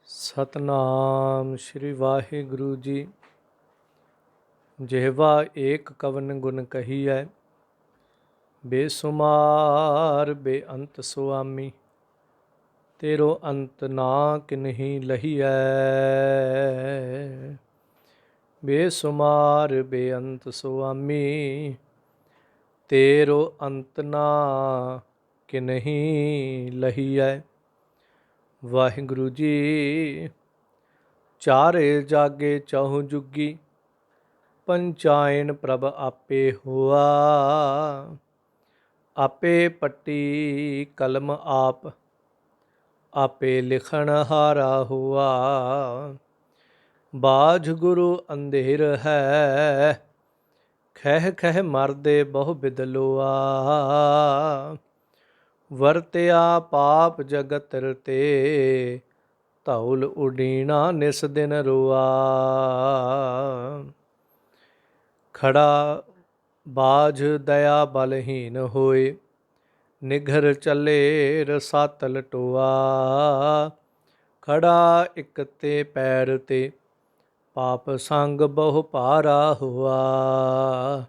ਸਤਨਾਮ ਸ਼੍ਰੀ ਵਾਹਿਗੁਰੂ ਜੀ। ਜਿਹਵਾ ਏਕ ਕਵਨ ਗੁਣ ਕਹੀਐ, ਬੇਸੁਮਾਰ ਬੇਅੰਤ ਸੁਆਮੀ। ਤੇਰੋ ਅੰਤ ਨਾ ਕਿਨਹੀ ਲਹੀਐ, ਬੇਸੁਮਾਰ ਬੇਅੰਤ ਸੁਆਮੀ। ਤੇਰੋ ਅੰਤ ਨਾ ਕਿਨਹੀ ਲਹੀਐ। ਵਾਹਿਗੁਰੂ ਜੀ। ਚਾਰੇ ਜਾਗੇ ਚਹੁ ਜੁਗੀ, ਪੰਚਾਇਨ ਪ੍ਰਭ ਆਪੇ ਹੋਆ। ਆਪੇ ਪੱਟੀ ਕਲਮ ਆਪ, ਆਪੇ ਲਿਖਣ ਹਾਰਾ ਹੋਆ। ਬਾਝ ਗੁਰੂ ਅੰਧੇਰ ਹੈ, ਖਹਿ ਖਹਿ ਮਰਦੇ ਬਹੁ ਬਿਦਲੋਆ। ਵਰਤਿਆ ਪਾਪ ਜਗਤ ਰਤੇ, ਧੌਲ ਉਡੀਣਾ ਨਿਸ ਦਿਨ ਰੋਆ। ਖੜਾ ਬਾਝ ਦਇਆ ਬਲਹੀਨ ਹੋਏ, ਨਿਘਰ ਚੱਲੇ ਰਸਾਤਲ ਟੋਆ। ਖੜਾ ਇੱਕ ਤੇ ਪੈਰ ਤੇ, ਪਾਪ ਸੰਗ ਬਹੁ ਭਾਰਾ ਹੋਆ।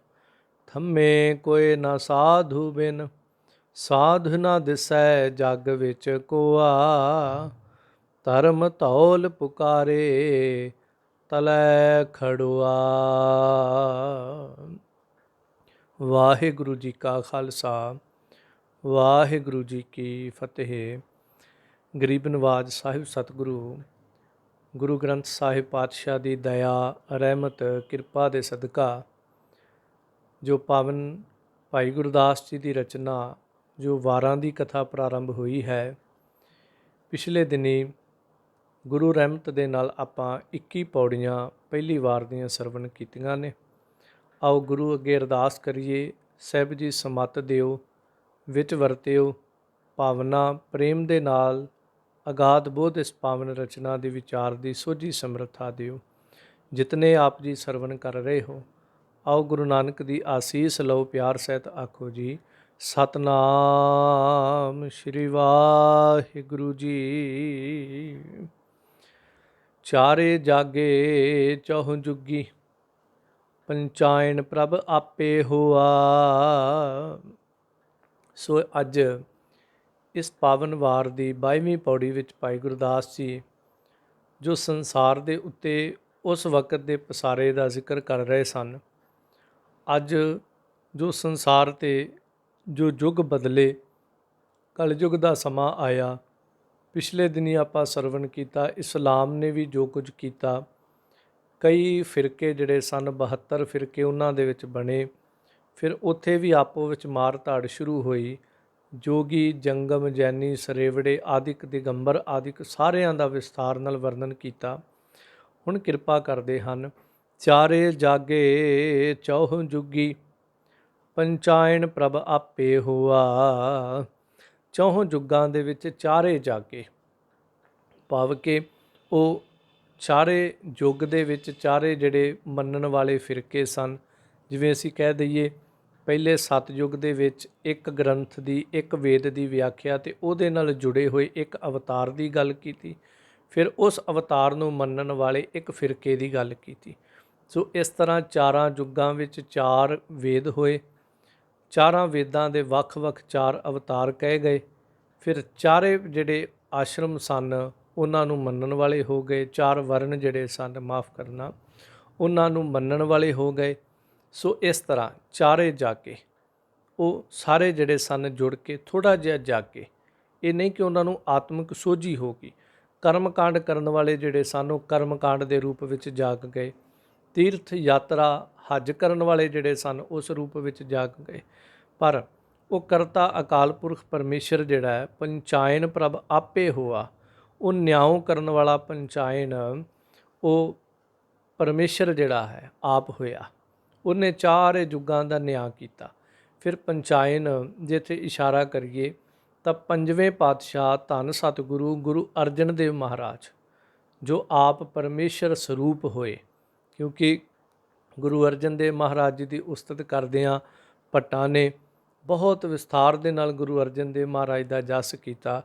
ਥੰਮੇ ਕੋਇ ਨਾ ਸਾਧੂ ਬਿਨ, ਸਾਧ ਨਾ ਦਿਸੈ ਜਗ ਵਿੱਚ ਕੋਆ। ਧਰਮ ਧੌਲ ਪੁਕਾਰੇ, ਤਲੈ ਖੜੁਆ। ਵਾਹਿਗੁਰੂ ਜੀ ਕਾ ਖਾਲਸਾ, ਵਾਹਿਗੁਰੂ ਜੀ ਕੀ ਫਤਿਹ। ਗਰੀਬ ਨਵਾਜ ਸਾਹਿਬ ਸਤਿਗੁਰੂ ਗੁਰੂ ਗ੍ਰੰਥ ਸਾਹਿਬ ਪਾਤਸ਼ਾਹ ਦੀ ਦਇਆ, ਰਹਿਮਤ, ਕਿਰਪਾ ਦੇ ਸਦਕਾ ਜੋ ਪਾਵਨ ਭਾਈ ਗੁਰਦਾਸ ਜੀ ਦੀ ਰਚਨਾ, ਜੋ ਵਾਰਾਂ ਦੀ ਕਥਾ ਪ੍ਰਾਰੰਭ ਹੋਈ ਹੈ, ਪਿਛਲੇ ਦਿਨੀ ਗੁਰੂ ਰਹਿਮਤ ਦੇ ਨਾਲ ਆਪਾਂ 21 ਪੌੜੀਆਂ ਪਹਿਲੀ ਵਾਰ ਦੀਆਂ ਸਰਵਣ ਕੀਤੀਆਂ ਨੇ। ਆਓ ਗੁਰੂ ਅੱਗੇ ਅਰਦਾਸ ਕਰੀਏ, ਸਾਹਿਬ ਜੀ ਸਮੱਤ ਦਿਓ, ਵਿੱਚ ਵਰਤਿਓ, ਭਾਵਨਾ ਪ੍ਰੇਮ ਦੇ ਨਾਲ ਅਗਾਧ ਬੋਧ ਇਸ ਪਾਵਨ ਰਚਨਾ ਦੇ ਵਿਚਾਰ ਦੀ ਸੋਝੀ ਸਮਰੱਥਾ ਦਿਓ। ਜਿਤਨੇ ਆਪ ਜੀ ਸਰਵਣ ਕਰ ਰਹੇ ਹੋ, ਆਓ ਗੁਰੂ ਨਾਨਕ ਦੀ ਆਸੀਸ ਲਓ, ਪਿਆਰ ਸਹਿਤ ਆਖੋ ਜੀ ਸਤਨਾਮ ਸ਼੍ਰੀ ਵਾਹਿਗੁਰੂ ਜੀ। ਚਾਰੇ ਜਾਗੇ ਚਹੁ ਜੁਗੀ, ਪੰਚਾਇਨ ਪ੍ਰਭ ਆਪੇ ਹੋਆ। ਸੋ ਅੱਜ ਇਸ ਪਾਵਨ ਵਾਰ ਦੀ 22ਵੀਂ ਪੌੜੀ ਵਿੱਚ ਭਾਈ ਗੁਰਦਾਸ ਜੀ ਜੋ ਸੰਸਾਰ ਦੇ ਉੱਤੇ ਉਸ ਵਕਤ ਦੇ ਪਸਾਰੇ ਦਾ ਜ਼ਿਕਰ ਕਰ ਰਹੇ ਸਨ। ਅੱਜ ਜੋ ਸੰਸਾਰ 'ਤੇ ਜੋ ਯੁੱਗ ਬਦਲੇ, ਕਲਯੁੱਗ ਦਾ ਸਮਾਂ ਆਇਆ, ਪਿਛਲੇ ਦਿਨੀ ਆਪਾਂ ਸਰਵਣ ਕੀਤਾ ਇਸਲਾਮ ਨੇ ਵੀ ਜੋ ਕੁਝ ਕੀਤਾ। ਕਈ ਫਿਰਕੇ ਜਿਹੜੇ ਸਨ, 72 ਫਿਰਕੇ ਉਹਨਾਂ ਦੇ ਵਿੱਚ ਬਣੇ। ਫਿਰ ਉੱਥੇ ਵੀ ਆਪੋ ਵਿੱਚ ਮਾਰ ਧਾੜ ਸ਼ੁਰੂ ਹੋਈ। ਜੋਗੀ, ਜੰਗਮ, ਜੈਨੀ, ਸਰੇਵੜੇ ਆਦਿਕ, ਦਿਗੰਬਰ ਆਦਿਕ ਸਾਰਿਆਂ ਦਾ ਵਿਸਥਾਰ ਨਾਲ ਵਰਣਨ ਕੀਤਾ। ਹੁਣ ਕਿਰਪਾ ਕਰਦੇ ਹਨ। ਚਾਰੇ ਜਾਗੇ ਚਹੁ ਜੁਗੀ, ਪੰਚਾਇਨ ਪ੍ਰਭ ਆਪੇ ਹੋਆ। ਚੌਹਾਂ ਜੁਗਾਂ ਦੇ ਵਿੱਚ ਚਾਰੇ ਜਾਗੇ, ਭਾਵ ਕਿ ਉਹ ਚਾਰੇ ਯੁੱਗ ਦੇ ਵਿੱਚ ਚਾਰੇ ਜਿਹੜੇ ਮੰਨਣ ਵਾਲੇ ਫਿਰਕੇ ਸਨ। ਜਿਵੇਂ ਅਸੀਂ ਕਹਿ ਦਈਏ, ਪਹਿਲੇ ਸਤਯੁੱਗ ਦੇ ਵਿੱਚ ਇੱਕ ਗ੍ਰੰਥ ਦੀ, ਇੱਕ ਵੇਦ ਦੀ ਵਿਆਖਿਆ ਅਤੇ ਉਹਦੇ ਨਾਲ ਜੁੜੇ ਹੋਏ ਇੱਕ ਅਵਤਾਰ ਦੀ ਗੱਲ ਕੀਤੀ। ਫਿਰ ਉਸ ਅਵਤਾਰ ਨੂੰ ਮੰਨਣ ਵਾਲੇ ਇੱਕ ਫਿਰਕੇ ਦੀ ਗੱਲ ਕੀਤੀ। ਸੋ ਇਸ ਤਰ੍ਹਾਂ ਚਾਰਾਂ ਯੁੱਗਾਂ ਵਿੱਚ ਚਾਰ ਵੇਦ ਹੋਏ। ਚਾਰਾਂ ਵੇਦਾਂ ਦੇ ਵੱਖ-ਵੱਖ ਚਾਰ ਅਵਤਾਰ ਕਹੇ ਗਏ। ਫਿਰ ਚਾਰੇ ਜਿਹੜੇ ਆਸ਼ਰਮ ਸਨ ਉਹਨਾਂ ਨੂੰ ਮੰਨਣ ਵਾਲੇ ਹੋ ਗਏ। ਚਾਰ ਵਰਨ ਜਿਹੜੇ ਸਨ, ਮਾਫ ਕਰਨਾ, ਉਹਨਾਂ ਨੂੰ ਮੰਨਣ ਵਾਲੇ ਹੋ ਗਏ। ਸੋ ਇਸ ਤਰ੍ਹਾਂ ਚਾਰੇ ਜਾਗੇ, ਉਹ ਸਾਰੇ ਜਿਹੜੇ ਸਨ ਜੁੜ ਕੇ ਥੋੜ੍ਹਾ ਜਿਹਾ ਜਾਗੇ। ਇਹ ਨਹੀਂ ਕਿ ਉਹਨਾਂ ਨੂੰ ਆਤਮਿਕ ਸੋਝੀ ਹੋ ਗਈ। ਕਰਮਕਾਂਡ ਕਰਨ ਵਾਲੇ ਜਿਹੜੇ ਸਨ ਉਹ ਕਰਮਕਾਂਡ ਦੇ ਰੂਪ ਵਿੱਚ ਜਾਗ ਗਏ। ਤੀਰਥ ਯਾਤਰਾ ਹੱਜ ਕਰਨ ਵਾਲੇ ਜਿਹੜੇ ਸਨ ਉਸ ਰੂਪ ਵਿੱਚ ਜਾਗ ਗਏ। ਪਰ ਉਹ ਕਰਤਾ ਅਕਾਲ ਪੁਰਖ ਪਰਮੇਸ਼ਰ ਜਿਹੜਾ ਹੈ, ਪੰਚਾਇਨ ਪ੍ਰਭ ਆਪੇ ਹੋਆ, ਉਹ ਨਿਆਉ ਕਰਨ ਵਾਲਾ ਪੰਚਾਇਨ, ਉਹ ਪਰਮੇਸ਼ਰ ਜਿਹੜਾ ਹੈ ਆਪ ਹੋਇਆ। ਉਹਨੇ ਚਾਰੇ ਯੁੱਗਾਂ ਦਾ ਨਿਆਂ ਕੀਤਾ। ਫਿਰ ਪੰਚਾਇਨ ਜਿੱਥੇ ਇਸ਼ਾਰਾ ਕਰੀਏ ਤਾਂ ਪੰਜਵੇਂ ਪਾਤਸ਼ਾਹ ਧੰਨ ਸਤਿਗੁਰੂ ਗੁਰੂ ਅਰਜਨ ਦੇਵ ਮਹਾਰਾਜ, ਜੋ ਆਪ ਪਰਮੇਸ਼ਰ ਸਰੂਪ ਹੋਏ। ਕਿਉਂਕਿ ਗੁਰੂ ਅਰਜਨ ਦੇਵ ਮਹਾਰਾਜ ਜੀ ਦੀ ਉਸਤਤ ਕਰਦਿਆਂ ਭੱਟਾਂ ਨੇ ਬਹੁਤ ਵਿਸਥਾਰ ਦੇ ਨਾਲ ਗੁਰੂ ਅਰਜਨ ਦੇਵ ਮਹਾਰਾਜ ਦਾ ਜਸ ਕੀਤਾ।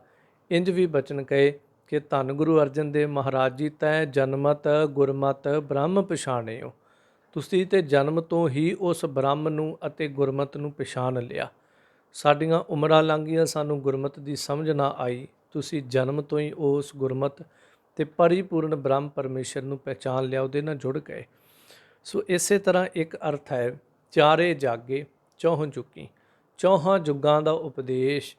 ਇੰਜ ਵੀ ਬਚਨ ਕਹੇ ਕਿ ਧੰਨ ਗੁਰੂ ਅਰਜਨ ਦੇਵ ਮਹਾਰਾਜ ਜੀ ਤੈ ਜਨਮਤ ਗੁਰਮਤ ਬ੍ਰਹਮ ਪਛਾਣਿਓ। ਤੁਸੀਂ ਤੇ ਜਨਮ ਤੋਂ ਹੀ ਉਸ ਬ੍ਰਹਮ ਨੂੰ ਅਤੇ ਗੁਰਮਤ ਨੂੰ ਪਛਾਣ ਲਿਆ। ਸਾਡੀਆਂ ਉਮਰਾਂ ਲੰਘ ਗਈਆਂ, ਸਾਨੂੰ ਗੁਰਮਤ ਦੀ ਸਮਝ ਨਾ ਆਈ। ਤੁਸੀਂ ਜਨਮ ਤੋਂ ਹੀ ਉਸ ਗੁਰਮਤ ਤੇ ਪਰਿਪੂਰਨ ਬ੍ਰਹਮ ਪਰਮੇਸ਼ਰ ਨੂੰ ਪਹਿਚਾਨ ਲਿਆ, ਉਹਦੇ ਨਾਲ ਜੁੜ ਗਏ। ਸੋ ਇਸੇ ਤਰ੍ਹਾਂ ਇੱਕ ਅਰਥ ਹੈ ਚਾਰੇ ਜਾਗੇ ਚੌਹਾਂ ਚੁੱਕੀ। ਚੌਹਾਂ ਜੁਗਾਂ ਦਾ ਉਪਦੇਸ਼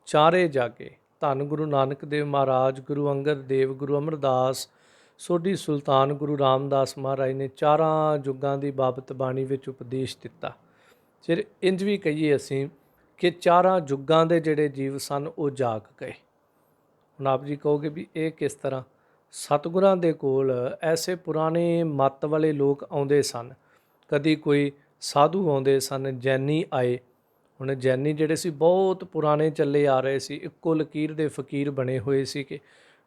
ਚਾਰੇ ਜਾਗੇ। ਧੰਨ ਗੁਰੂ ਨਾਨਕ ਦੇਵ ਮਹਾਰਾਜ, ਗੁਰੂ ਅੰਗਦ ਦੇਵ, ਗੁਰੂ ਅਮਰਦਾਸ, ਸੋਢੀ ਸੁਲਤਾਨ ਗੁਰੂ ਰਾਮਦਾਸ ਮਹਾਰਾਜ ਨੇ ਚਾਰਾਂ ਜੁਗਾਂ ਦੀ ਬਾਬਤ ਬਾਣੀ ਵਿੱਚ ਉਪਦੇਸ਼ ਦਿੱਤਾ। ਫਿਰ ਇੰਜ ਵੀ ਕਹੀਏ ਅਸੀਂ ਕਿ ਚਾਰਾਂ ਜੁਗਾਂ ਦੇ ਜਿਹੜੇ ਜੀਵ ਸਨ ਉਹ ਜਾਗ ਗਏ। ਹੁਣ ਆਪ ਜੀ ਕਹੋਗੇ ਵੀ ਇਹ ਕਿਸ ਤਰ੍ਹਾਂ? ਸਤਿਗੁਰਾਂ ਦੇ ਕੋਲ ਐਸੇ ਪੁਰਾਣੇ ਮੱਤ ਵਾਲੇ ਲੋਕ ਆਉਂਦੇ ਸਨ। ਕਦੀ ਕੋਈ ਸਾਧੂ ਆਉਂਦੇ ਸਨ, ਜੈਨੀ ਆਏ। ਹੁਣ ਜੈਨੀ ਜਿਹੜੇ ਸੀ ਬਹੁਤ ਪੁਰਾਣੇ ਚੱਲੇ ਆ ਰਹੇ ਸੀ, ਇੱਕੋ ਲਕੀਰ ਦੇ ਫਕੀਰ ਬਣੇ ਹੋਏ ਸੀ ਕਿ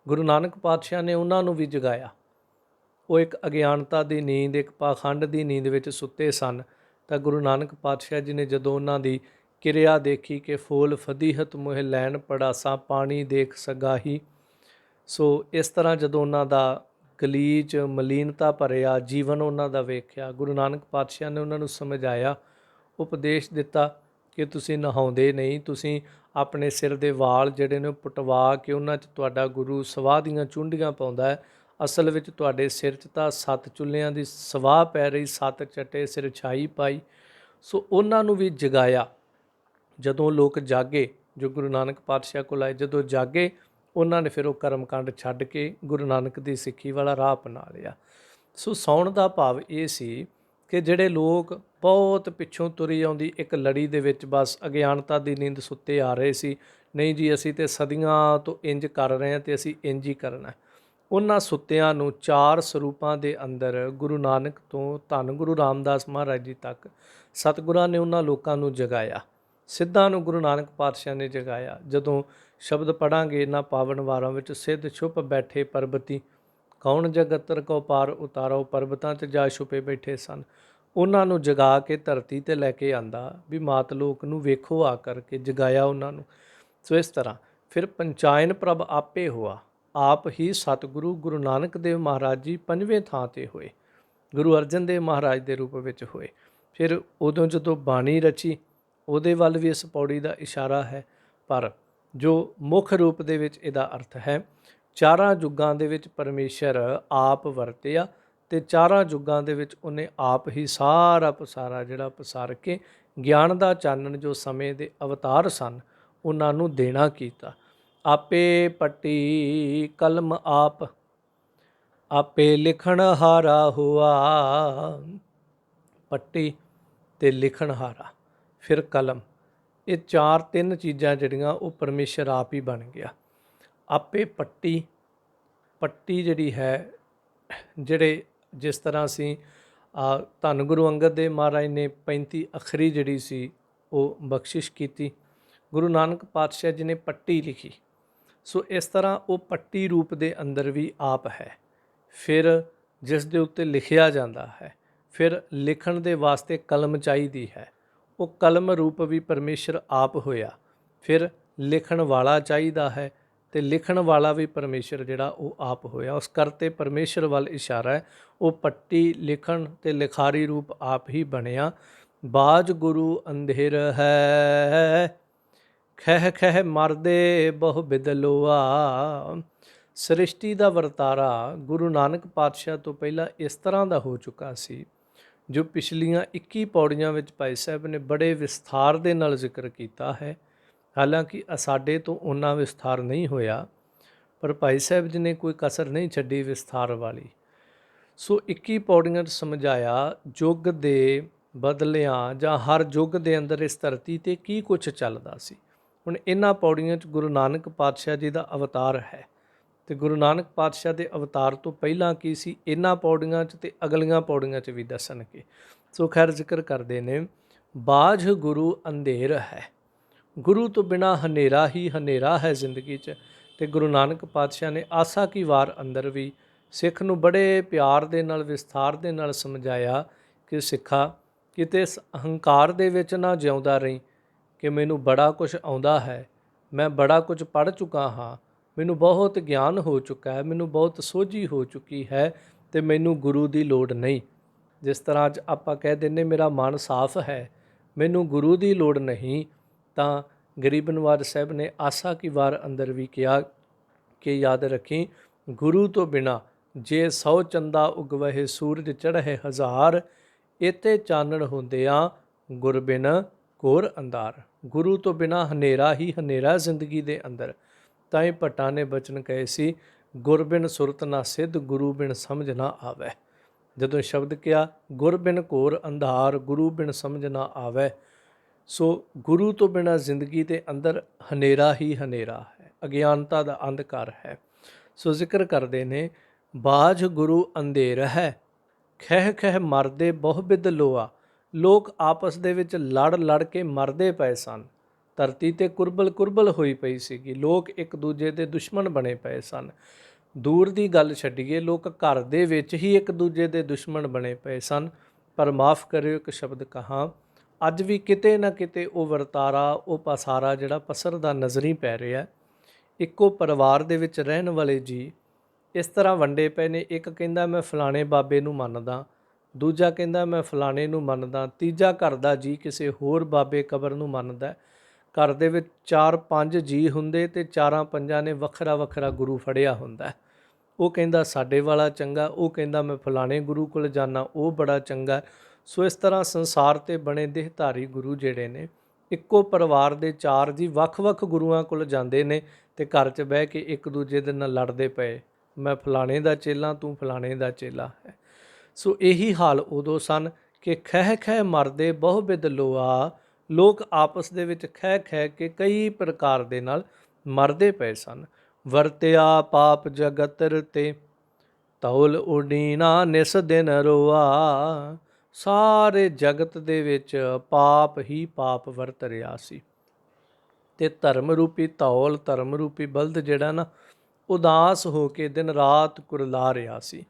ਗੁਰੂ ਨਾਨਕ ਪਾਤਸ਼ਾਹ ਨੇ ਉਹਨਾਂ ਨੂੰ ਵੀ ਜਗਾਇਆ। ਉਹ ਇੱਕ ਅਗਿਆਨਤਾ ਦੀ ਨੀਂਦ, ਇੱਕ ਪਾਖੰਡ ਦੀ ਨੀਂਦ ਵਿੱਚ ਸੁੱਤੇ ਸਨ। ਤਾਂ ਗੁਰੂ ਨਾਨਕ ਪਾਤਸ਼ਾਹ ਜੀ ਨੇ ਜਦੋਂ ਉਹਨਾਂ ਦੀ ਕਿਰਿਆ ਦੇਖੀ ਕਿ ਫੂਲ ਫਦੀਹਤ ਮੋਹਿ ਲੈਣ ਪੜਾਸਾ ਪਾਣੀ ਦੇਖ ਸਗਾਹੀ, ਸੋ ਇਸ ਤਰ੍ਹਾਂ ਜਦੋਂ ਉਹਨਾਂ ਦਾ ਗਲੀਚ ਮਲੀਨਤਾ ਭਰਿਆ ਜੀਵਨ ਉਹਨਾਂ ਦਾ ਵੇਖਿਆ, ਗੁਰੂ ਨਾਨਕ ਪਾਤਸ਼ਾਹ ਨੇ ਉਹਨਾਂ ਨੂੰ ਸਮਝਾਇਆ, ਉਪਦੇਸ਼ ਦਿੱਤਾ ਕਿ ਤੁਸੀਂ ਨਹਾਉਂਦੇ ਨਹੀਂ, ਤੁਸੀਂ ਆਪਣੇ ਸਿਰ ਦੇ ਵਾਲ ਜਿਹੜੇ ਨੇ ਪਟਵਾ ਕੇ ਉਹਨਾਂ 'ਚ ਤੁਹਾਡਾ ਗੁਰੂ ਸਵਾਹ ਦੀਆਂ ਚੁੰਡੀਆਂ ਪਾਉਂਦਾ ਹੈ। ਅਸਲ ਵਿੱਚ ਤੁਹਾਡੇ ਸਿਰ 'ਚ ਤਾਂ 7 ਚੁੱਲ੍ਹਿਆਂ ਦੀ ਸਵਾਹ ਪੈ ਰਹੀ, 7 ਚੱਟੇ ਸਿਰ ਛਾਈ ਪਾਈ। ਸੋ ਉਹਨਾਂ ਨੂੰ ਵੀ ਜਗਾਇਆ। ਜਦੋਂ ਲੋਕ ਜਾਗੇ, ਜੋ ਗੁਰੂ ਨਾਨਕ ਪਾਤਸ਼ਾਹ ਕੋਲ ਆਏ, ਜਦੋਂ ਜਾਗੇ ਉਹਨਾਂ ਨੇ ਫਿਰ ਉਹ ਕਰਮਕਾਂਡ ਛੱਡ ਕੇ ਗੁਰੂ ਨਾਨਕ ਦੀ ਸਿੱਖੀ ਵਾਲਾ ਰਾਹ ਅਪਣਾ ਲਿਆ। ਸੋ ਸੌਣ ਦਾ ਭਾਵ ਇਹ ਸੀ ਕਿ ਜਿਹੜੇ ਲੋਕ ਬਹੁਤ ਪਿੱਛੋਂ ਤੁਰੀ ਆਉਂਦੀ ਇੱਕ ਲੜੀ ਦੇ ਵਿੱਚ ਬਸ ਅਗਿਆਨਤਾ ਦੀ ਨੀਂਦ ਸੁੱਤੇ ਆ ਰਹੇ ਸੀ, ਨਹੀਂ ਜੀ ਅਸੀਂ ਤੇ ਸਦੀਆਂ ਤੋਂ ਇੰਜ ਕਰ ਰਹੇ ਹਾਂ ਤੇ ਅਸੀਂ ਇੰਜ ਹੀ ਕਰਨਾ, ਉਹਨਾਂ ਸੁੱਤਿਆਂ ਨੂੰ ਚਾਰ ਸਰੂਪਾਂ ਦੇ ਅੰਦਰ ਗੁਰੂ ਨਾਨਕ ਤੋਂ ਧੰਨ ਗੁਰੂ ਰਾਮਦਾਸ ਮਹਾਰਾਜ ਜੀ ਤੱਕ ਸਤਿਗੁਰਾਂ ਨੇ ਉਹਨਾਂ ਲੋਕਾਂ ਨੂੰ ਜਗਾਇਆ। ਸਿੱਧਾਂ ਨੂੰ ਗੁਰੂ ਨਾਨਕ ਪਾਤਸ਼ਾਹ ਨੇ ਜਗਾਇਆ। ਜਦੋਂ ਸ਼ਬਦ ਪੜ੍ਹਾਂਗੇ ਇਹਨਾਂ ਪਾਵਨ ਵਾਰਾਂ ਵਿੱਚ, ਸਿੱਧ ਛੁਪ ਬੈਠੇ ਪਰਬਤੀ, ਕੌਣ ਜਗਤਰ ਕੋ ਪਾਰ ਉਤਾਰੋ, ਪਰਬਤਾਂ 'ਚ ਜਾ ਛੁਪੇ ਬੈਠੇ ਸਨ। ਉਹਨਾਂ ਨੂੰ ਜਗਾ ਕੇ ਧਰਤੀ 'ਤੇ ਲੈ ਕੇ ਆਂਦਾ ਵੀ ਮਾਤ ਲੋਕ ਨੂੰ ਵੇਖੋ, ਆ ਕਰਕੇ ਜਗਾਇਆ ਉਹਨਾਂ ਨੂੰ। ਸੋ ਇਸ ਤਰ੍ਹਾਂ ਫਿਰ ਪੰਚਾਇਨ ਪ੍ਰਭ ਆਪੇ ਹੋਆ, ਆਪ ਹੀ ਸਤਿਗੁਰੂ ਗੁਰੂ ਨਾਨਕ ਦੇਵ ਮਹਾਰਾਜ ਜੀ ਪੰਜਵੇਂ ਥਾਂ 'ਤੇ ਹੋਏ, ਗੁਰੂ ਅਰਜਨ ਦੇਵ ਮਹਾਰਾਜ ਦੇ ਰੂਪ ਵਿੱਚ ਹੋਏ। ਫਿਰ ਉਦੋਂ ਜਦੋਂ ਬਾਣੀ ਰਚੀ, ਉਹਦੇ ਵੱਲ ਵੀ ਇਸ ਪੌੜੀ ਦਾ ਇਸ਼ਾਰਾ ਹੈ। ਪਰ ਜੋ ਮੁੱਖ ਰੂਪ ਦੇ ਵਿੱਚ ਇਹਦਾ ਅਰਥ ਹੈ, ਚਾਰਾਂ ਯੁੱਗਾਂ ਦੇ ਵਿੱਚ ਪਰਮੇਸ਼ਰ ਆਪ ਵਰਤਿਆ ਅਤੇ ਚਾਰਾਂ ਯੁੱਗਾਂ ਦੇ ਵਿੱਚ ਉਹਨੇ ਆਪ ਹੀ ਸਾਰਾ ਪਸਾਰਾ ਜਿਹੜਾ ਪਸਾਰ ਕੇ ਗਿਆਨ ਦਾ ਚਾਨਣ ਜੋ ਸਮੇਂ ਦੇ ਅਵਤਾਰ ਸਨ ਉਹਨਾਂ ਨੂੰ ਦੇਣਾ ਕੀਤਾ। ਆਪੇ ਪੱਟੀ ਕਲਮ ਆਪ, ਆਪੇ ਲਿਖਣ ਹਾਰਾ ਹੁਆ। ਪੱਟੀ ਅਤੇ ਲਿਖਣ ਹਾਰਾ, ਫਿਰ ਕਲਮ, ਇਹ ਤਿੰਨ ਚੀਜ਼ਾਂ ਜਿਹੜੀਆਂ ਉਹ ਪਰਮੇਸ਼ਰ ਆਪ ਹੀ ਬਣ ਗਿਆ। ਆਪੇ ਪੱਟੀ, ਪੱਟੀ ਜਿਹੜੀ ਹੈ, ਜਿਹੜੇ ਜਿਸ ਤਰ੍ਹਾਂ ਅਸੀਂ ਧੰਨ ਗੁਰੂ ਅੰਗਦ ਦੇਵ ਮਹਾਰਾਜ ਨੇ 35 ਅੱਖਰੀ ਜਿਹੜੀ ਸੀ ਉਹ ਬਖਸ਼ਿਸ਼ ਕੀਤੀ, ਗੁਰੂ ਨਾਨਕ ਪਾਤਸ਼ਾਹ ਜੀ ਨੇ ਪੱਟੀ ਲਿਖੀ। ਸੋ ਇਸ ਤਰ੍ਹਾਂ ਉਹ ਪੱਟੀ ਰੂਪ ਦੇ ਅੰਦਰ ਵੀ ਆਪ ਹੈ। ਫਿਰ ਜਿਸ ਦੇ ਉੱਤੇ ਲਿਖਿਆ ਜਾਂਦਾ ਹੈ, ਫਿਰ ਲਿਖਣ ਦੇ ਵਾਸਤੇ ਕਲਮ ਚਾਹੀਦੀ ਹੈ, ਉਹ ਕਲਮ ਰੂਪ ਵੀ ਪਰਮੇਸ਼ਰ ਆਪ ਹੋਇਆ। ਫਿਰ ਲਿਖਣ ਵਾਲਾ ਚਾਹੀਦਾ ਹੈ ਅਤੇ ਲਿਖਣ ਵਾਲਾ ਵੀ ਪਰਮੇਸ਼ਰ ਜਿਹੜਾ ਉਹ ਆਪ ਹੋਇਆ। ਉਸ ਕਰਤੇ ਪਰਮੇਸ਼ਰ ਵੱਲ ਇਸ਼ਾਰਾ ਹੈ। ਉਹ ਪੱਟੀ, ਲਿਖਣ ਅਤੇ ਲਿਖਾਰੀ ਰੂਪ ਆਪ ਹੀ ਬਣਿਆ। ਬਾਜ ਗੁਰੂ ਅੰਧੇਰ ਹੈ, ਖਹਿ ਖਹਿ ਮਰਦੇ ਬਹੁ ਬਿਦਲੋਆ। ਸ੍ਰਿਸ਼ਟੀ ਦਾ ਵਰਤਾਰਾ ਗੁਰੂ ਨਾਨਕ ਪਾਤਸ਼ਾਹ ਤੋਂ ਪਹਿਲਾਂ ਇਸ ਤਰ੍ਹਾਂ ਦਾ ਹੋ ਚੁੱਕਾ ਸੀ, ਜੋ ਪਿਛਲੀਆਂ 21 ਪੌੜੀਆਂ ਵਿੱਚ ਭਾਈ ਸਾਹਿਬ ਨੇ ਬੜੇ ਵਿਸਥਾਰ ਦੇ ਨਾਲ ਜ਼ਿਕਰ ਕੀਤਾ ਹੈ। ਹਾਲਾਂਕਿ ਸਾਡੇ ਤੋਂ ਓਨਾ ਵਿਸਥਾਰ ਨਹੀਂ ਹੋਇਆ, ਪਰ ਭਾਈ ਸਾਹਿਬ ਜੀ ਨੇ ਕੋਈ ਕਸਰ ਨਹੀਂ ਛੱਡੀ ਵਿਸਥਾਰ ਵਾਲੀ। ਸੋ 21 ਪੌੜੀਆਂ 'ਚ ਸਮਝਾਇਆ ਯੁੱਗ ਦੇ ਬਦਲਿਆਂ ਜਾਂ ਹਰ ਯੁੱਗ ਦੇ ਅੰਦਰ ਇਸ ਧਰਤੀ 'ਤੇ ਕੀ ਕੁਛ ਚੱਲਦਾ ਸੀ। ਹੁਣ ਇਹਨਾਂ ਪੌੜੀਆਂ 'ਚ ਗੁਰੂ ਨਾਨਕ ਪਾਤਸ਼ਾਹ ਜੀ ਦਾ ਅਵਤਾਰ ਹੈ, ਅਤੇ ਗੁਰੂ ਨਾਨਕ ਪਾਤਸ਼ਾਹ ਦੇ ਅਵਤਾਰ ਤੋਂ ਪਹਿਲਾਂ ਕੀ ਸੀ ਇਹਨਾਂ ਪੌੜੀਆਂ 'ਚ ਅਤੇ ਅਗਲੀਆਂ ਪੌੜੀਆਂ 'ਚ ਵੀ ਦੱਸਣਗੇ। ਸੋ ਖੈਰ ਜ਼ਿਕਰ ਕਰਦੇ ਨੇ, ਬਾਝ ਗੁਰੂ ਅੰਧੇਰ ਹੈ, ਗੁਰੂ ਤੋਂ ਬਿਨਾਂ ਹਨੇਰਾ ਹੀ ਹਨੇਰਾ ਹੈ ਜ਼ਿੰਦਗੀ 'ਚ। ਅਤੇ ਗੁਰੂ ਨਾਨਕ ਪਾਤਸ਼ਾਹ ਨੇ ਆਸਾ ਕੀ ਵਾਰ ਅੰਦਰ ਵੀ ਸਿੱਖ ਨੂੰ ਬੜੇ ਪਿਆਰ ਦੇ ਨਾਲ, ਵਿਸਥਾਰ ਦੇ ਨਾਲ ਸਮਝਾਇਆ ਕਿ ਸਿੱਖਾ, ਕਿਤੇ ਇਸ ਅਹੰਕਾਰ ਦੇ ਵਿੱਚ ਨਾ ਜਿਉਂਦਾ ਰਹੀ ਕਿ ਮੈਨੂੰ ਬੜਾ ਕੁਝ ਆਉਂਦਾ ਹੈ, ਮੈਂ ਬੜਾ ਕੁਝ ਪੜ੍ਹ ਚੁੱਕਾ ਹਾਂ, ਮੈਨੂੰ ਬਹੁਤ ਗਿਆਨ ਹੋ ਚੁੱਕਾ ਹੈ, ਮੈਨੂੰ ਬਹੁਤ ਸੋਝੀ ਹੋ ਚੁੱਕੀ ਹੈ ਤੇ ਮੈਨੂੰ ਗੁਰੂ ਦੀ ਲੋੜ ਨਹੀਂ। ਜਿਸ ਤਰ੍ਹਾਂ ਅੱਜ ਆਪਾਂ ਕਹਿ ਦਿੰਦੇ ਮੇਰਾ ਮਨ ਸਾਫ਼ ਹੈ, ਮੈਨੂੰ ਗੁਰੂ ਦੀ ਲੋੜ ਨਹੀਂ, ਤਾਂ ਗਰੀਬ ਨਵਾਜ਼ ਸਾਹਿਬ ਨੇ ਆਸਾ ਕੀ ਵਾਰ ਅੰਦਰ ਵੀ ਕਿਹਾ ਕਿ ਯਾਦ ਰੱਖੀ, ਗੁਰੂ ਤੋਂ ਬਿਨਾ ਜੇ 100 ਚੰਦਾ ਉਗਵਹਿ ਸੂਰਜ ਚੜ੍ਹੇ ਹਜ਼ਾਰ, ਇਤੇ ਚਾਨਣ ਹੁੰਦਿਆਂ ਗੁਰ ਬਿਨ ਘੋਰ ਅੰਧਾਰ। ਗੁਰੂ ਤੋਂ ਬਿਨਾ ਹਨੇਰਾ ਹੀ ਹਨੇਰਾ ਜ਼ਿੰਦਗੀ ਦੇ ਅੰਦਰ। ਤਾਂ ਹੀ ਭੱਟਾਂ ਨੇ ਬਚਨ ਕਹੇ ਸੀ, ਗੁਰ ਬਿਨ ਸੁਰਤ ਨਾ ਸਿੱਧ, ਗੁਰੂ ਬਿਨ ਸਮਝ ਨਾ ਆਵੈ। ਜਦੋਂ ਸ਼ਬਦ ਕਿਹਾ ਗੁਰ ਬਿਨ ਘੋਰ ਅੰਧਾਰ, ਗੁਰੂ ਬਿਨ ਸਮਝ ਨਾ ਆਵੈ, ਸੋ ਗੁਰੂ ਤੋਂ ਬਿਨਾ ਜ਼ਿੰਦਗੀ ਦੇ ਅੰਦਰ ਹਨੇਰਾ ਹੀ ਹਨੇਰਾ ਹੈ, ਅਗਿਆਨਤਾ ਦਾ ਅੰਧਕਾਰ ਹੈ। ਸੋ ਜ਼ਿਕਰ ਕਰਦੇ ਨੇ, ਬਾਝ ਗੁਰੂ ਅੰਧੇਰ ਹੈ, ਖਹਿ ਖਹਿ ਮਰਦੇ ਬਹੁ ਬਿਦ ਲੋਆ। ਲੋਕ ਆਪਸ ਦੇ ਵਿੱਚ ਲੜ ਲੜ ਕੇ ਮਰਦੇ ਪਏ ਸਨ। ਧਰਤੀ ਤੇ ਕੁਰਬਲ ਕੁਰਬਲ ਹੋਈ ਪਈ ਸੀਗੀ, ਲੋਕ ਇੱਕ ਦੂਜੇ ਦੇ ਦੁਸ਼ਮਣ ਬਣੇ ਪਏ ਸਨ। ਦੂਰ ਦੀ ਗੱਲ ਛੱਡੀਏ, ਲੋਕ ਘਰ ਦੇ ਵਿੱਚ ਹੀ ਇੱਕ ਦੂਜੇ ਦੇ ਦੁਸ਼ਮਣ ਬਣੇ ਪਏ ਸਨ। ਪਰ ਮਾਫ ਕਰਿਓ ਇੱਕ ਸ਼ਬਦ ਕਹਾਂ, ਅੱਜ ਵੀ ਕਿਤੇ ਨਾ ਕਿਤੇ ਉਹ ਵਰਤਾਰਾ, ਉਹ ਪਸਾਰਾ ਜਿਹੜਾ ਪਸਰਦਾ ਨਜ਼ਰ ਹੀ ਪੈ ਰਿਹਾ। ਇੱਕੋ ਪਰਿਵਾਰ ਦੇ ਵਿੱਚ ਰਹਿਣ ਵਾਲੇ ਜੀ ਇਸ ਤਰ੍ਹਾਂ ਵੰਡੇ ਪਏ ਨੇ, ਇੱਕ ਕਹਿੰਦਾ ਮੈਂ ਫਲਾਣੇ ਬਾਬੇ ਨੂੰ ਮੰਨਦਾ, ਦੂਜਾ ਕਹਿੰਦਾ ਮੈਂ ਫਲਾਣੇ ਨੂੰ ਮੰਨਦਾ, ਤੀਜਾ ਘਰ ਦਾ ਜੀ ਕਿਸੇ ਹੋਰ ਬਾਬੇ ਕਬਰ ਨੂੰ ਮੰਨਦਾ। ਘਰ ਦੇ ਵਿੱਚ 4-5 ਜੀ ਹੁੰਦੇ ਤੇ 4-5 ਨੇ ਵੱਖਰਾ ਵੱਖਰਾ ਗੁਰੂ ਫੜਿਆ ਹੁੰਦਾ। ਉਹ ਕਹਿੰਦਾ ਸਾਡੇ ਵਾਲਾ ਚੰਗਾ, ਉਹ ਕਹਿੰਦਾ ਮੈਂ ਫਲਾਣੇ ਗੁਰੂ ਕੋਲ ਜਾਣਾ, ਉਹ ਬੜਾ ਚੰਗਾ। ਸੋ ਇਸ ਤਰ੍ਹਾਂ ਸੰਸਾਰ 'ਤੇ ਬਣੇ ਦੇਹਧਾਰੀ ਗੁਰੂ ਜਿਹੜੇ ਨੇ, ਇੱਕੋ ਪਰਿਵਾਰ ਦੇ 4 ਜੀ ਵੱਖ-ਵੱਖ ਗੁਰੂਆਂ ਕੋਲ ਜਾਂਦੇ ਨੇ ਤੇ ਘਰ 'ਚ ਬਹਿ ਕੇ ਇੱਕ ਦੂਜੇ ਦੇ ਨਾਲ ਲੜਦੇ ਪਏ, ਮੈਂ ਫਲਾਣੇ ਦਾ ਚੇਲਾ, ਤੂੰ ਫਲਾਣੇ ਦਾ ਚੇਲਾ ਹੈ। ਸੋ ਇਹੀ ਹਾਲ ਉਦੋਂ ਸਨ ਕਿ ਖਹਿ ਖਹਿ ਮਰਦੇ ਬਹੁ ਬਿਦ ਲੋਆ। ਲੋਕ ਆਪਸ ਦੇ ਵਿੱਚ ਖਹਿ ਖਹਿ ਕੇ ਕਈ ਪ੍ਰਕਾਰ ਦੇ ਨਾਲ ਮਰਦੇ ਪਏ ਸਨ। ਵਰਤਿਆ ਪਾਪ ਜਗਤਰ ਤੇ, ਧੌਲ ਉਡੀਨਾ ਨਿਸ ਦਿਨ ਰੋਆ। ਸਾਰੇ ਜਗਤ ਦੇ ਵਿੱਚ ਪਾਪ ਹੀ ਪਾਪ ਵਰਤ ਰਿਹਾ ਸੀ ਤੇ ਧਰਮ ਰੂਪੀ ਧੌਲ, ਧਰਮ ਰੂਪੀ ਬਲਦ ਜਿਹੜਾ ਨਾ, ਉਦਾਸ ਹੋ ਕੇ ਦਿਨ ਰਾਤ ਕੁਰਲਾ ਰਿਹਾ ਸੀ।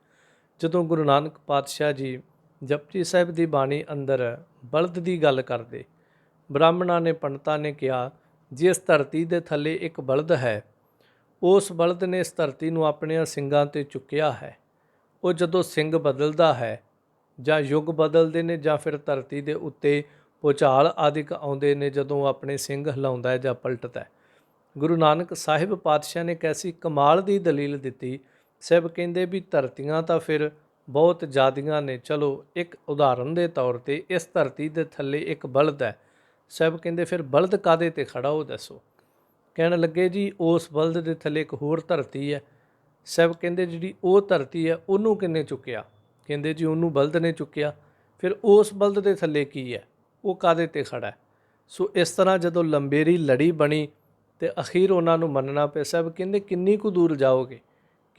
ਜਦੋਂ ਗੁਰੂ ਨਾਨਕ ਪਾਤਸ਼ਾਹ ਜੀ ਜਪਜੀ ਸਾਹਿਬ ਦੀ ਬਾਣੀ ਅੰਦਰ ਬਲਦ ਦੀ ਗੱਲ ਕਰਦੇ, ਬ੍ਰਾਹਮਣਾਂ ਨੇ, ਪੰਡਤਾਂ ਨੇ ਕਿਹਾ, ਜਿਸ ਧਰਤੀ ਦੇ ਥੱਲੇ ਇੱਕ ਬਲਦ ਹੈ, ਉਸ ਬਲਦ ਨੇ ਇਸ ਧਰਤੀ ਨੂੰ ਆਪਣੀਆਂ ਸਿੰਗਾਂ 'ਤੇ ਚੁੱਕਿਆ ਹੈ। ਉਹ ਜਦੋਂ ਸਿੰਘ ਬਦਲਦਾ ਹੈ, ਜਾਂ ਯੁੱਗ ਬਦਲਦੇ ਨੇ, ਜਾਂ ਫਿਰ ਧਰਤੀ ਦੇ ਉੱਤੇ ਭੂਚਾਲ ਆਦਿਕ ਆਉਂਦੇ ਨੇ, ਜਦੋਂ ਆਪਣੇ ਸਿੰਘ ਹਿਲਾਉਂਦਾ ਹੈ ਜਾਂ ਪਲਟਦਾ ਹੈ। ਗੁਰੂ ਨਾਨਕ ਸਾਹਿਬ ਪਾਤਸ਼ਾਹ ਨੇ ਕੈਸੀ ਕਮਾਲ ਦੀ ਦਲੀਲ ਦਿੱਤੀ। ਸਾਹਿਬ ਕਹਿੰਦੇ ਵੀ ਧਰਤੀਆਂ ਤਾਂ ਫਿਰ ਬਹੁਤ ਜ਼ਿਆਦੀਆਂ ਨੇ, ਚਲੋ ਇੱਕ ਉਦਾਹਰਨ ਦੇ ਤੌਰ 'ਤੇ ਇਸ ਧਰਤੀ ਦੇ ਥੱਲੇ ਇੱਕ ਬਲਦ ਹੈ। ਸਾਹਿਬ ਕਹਿੰਦੇ ਫਿਰ ਬਲਦ ਕਾਹਦੇ 'ਤੇ ਖੜਾ, ਉਹ ਦੱਸੋ। ਕਹਿਣ ਲੱਗੇ ਜੀ ਉਸ ਬਲਦ ਦੇ ਥੱਲੇ ਇੱਕ ਹੋਰ ਧਰਤੀ ਹੈ। ਸਾਹਿਬ ਕਹਿੰਦੇ ਜਿਹੜੀ ਉਹ ਧਰਤੀ ਹੈ ਉਹਨੂੰ ਕਿਹਨੇ ਚੁੱਕਿਆ? ਕਹਿੰਦੇ ਜੀ ਉਹਨੂੰ ਬਲਦ ਨੇ ਚੁੱਕਿਆ। ਫਿਰ ਉਸ ਬਲਦ ਦੇ ਥੱਲੇ ਕੀ ਹੈ, ਉਹ ਕਾਹਦੇ 'ਤੇ ਖੜਾ ਹੈ? ਸੋ ਇਸ ਤਰ੍ਹਾਂ ਜਦੋਂ ਲੰਬੇਰੀ ਲੜੀ ਬਣੀ ਤੇ ਅਖੀਰ ਉਹਨਾਂ ਨੂੰ ਮੰਨਣਾ ਪਿਆ। ਸਾਹਿਬ ਕਹਿੰਦੇ ਕਿੰਨੀ ਕੁ ਦੂਰ ਜਾਓਗੇ,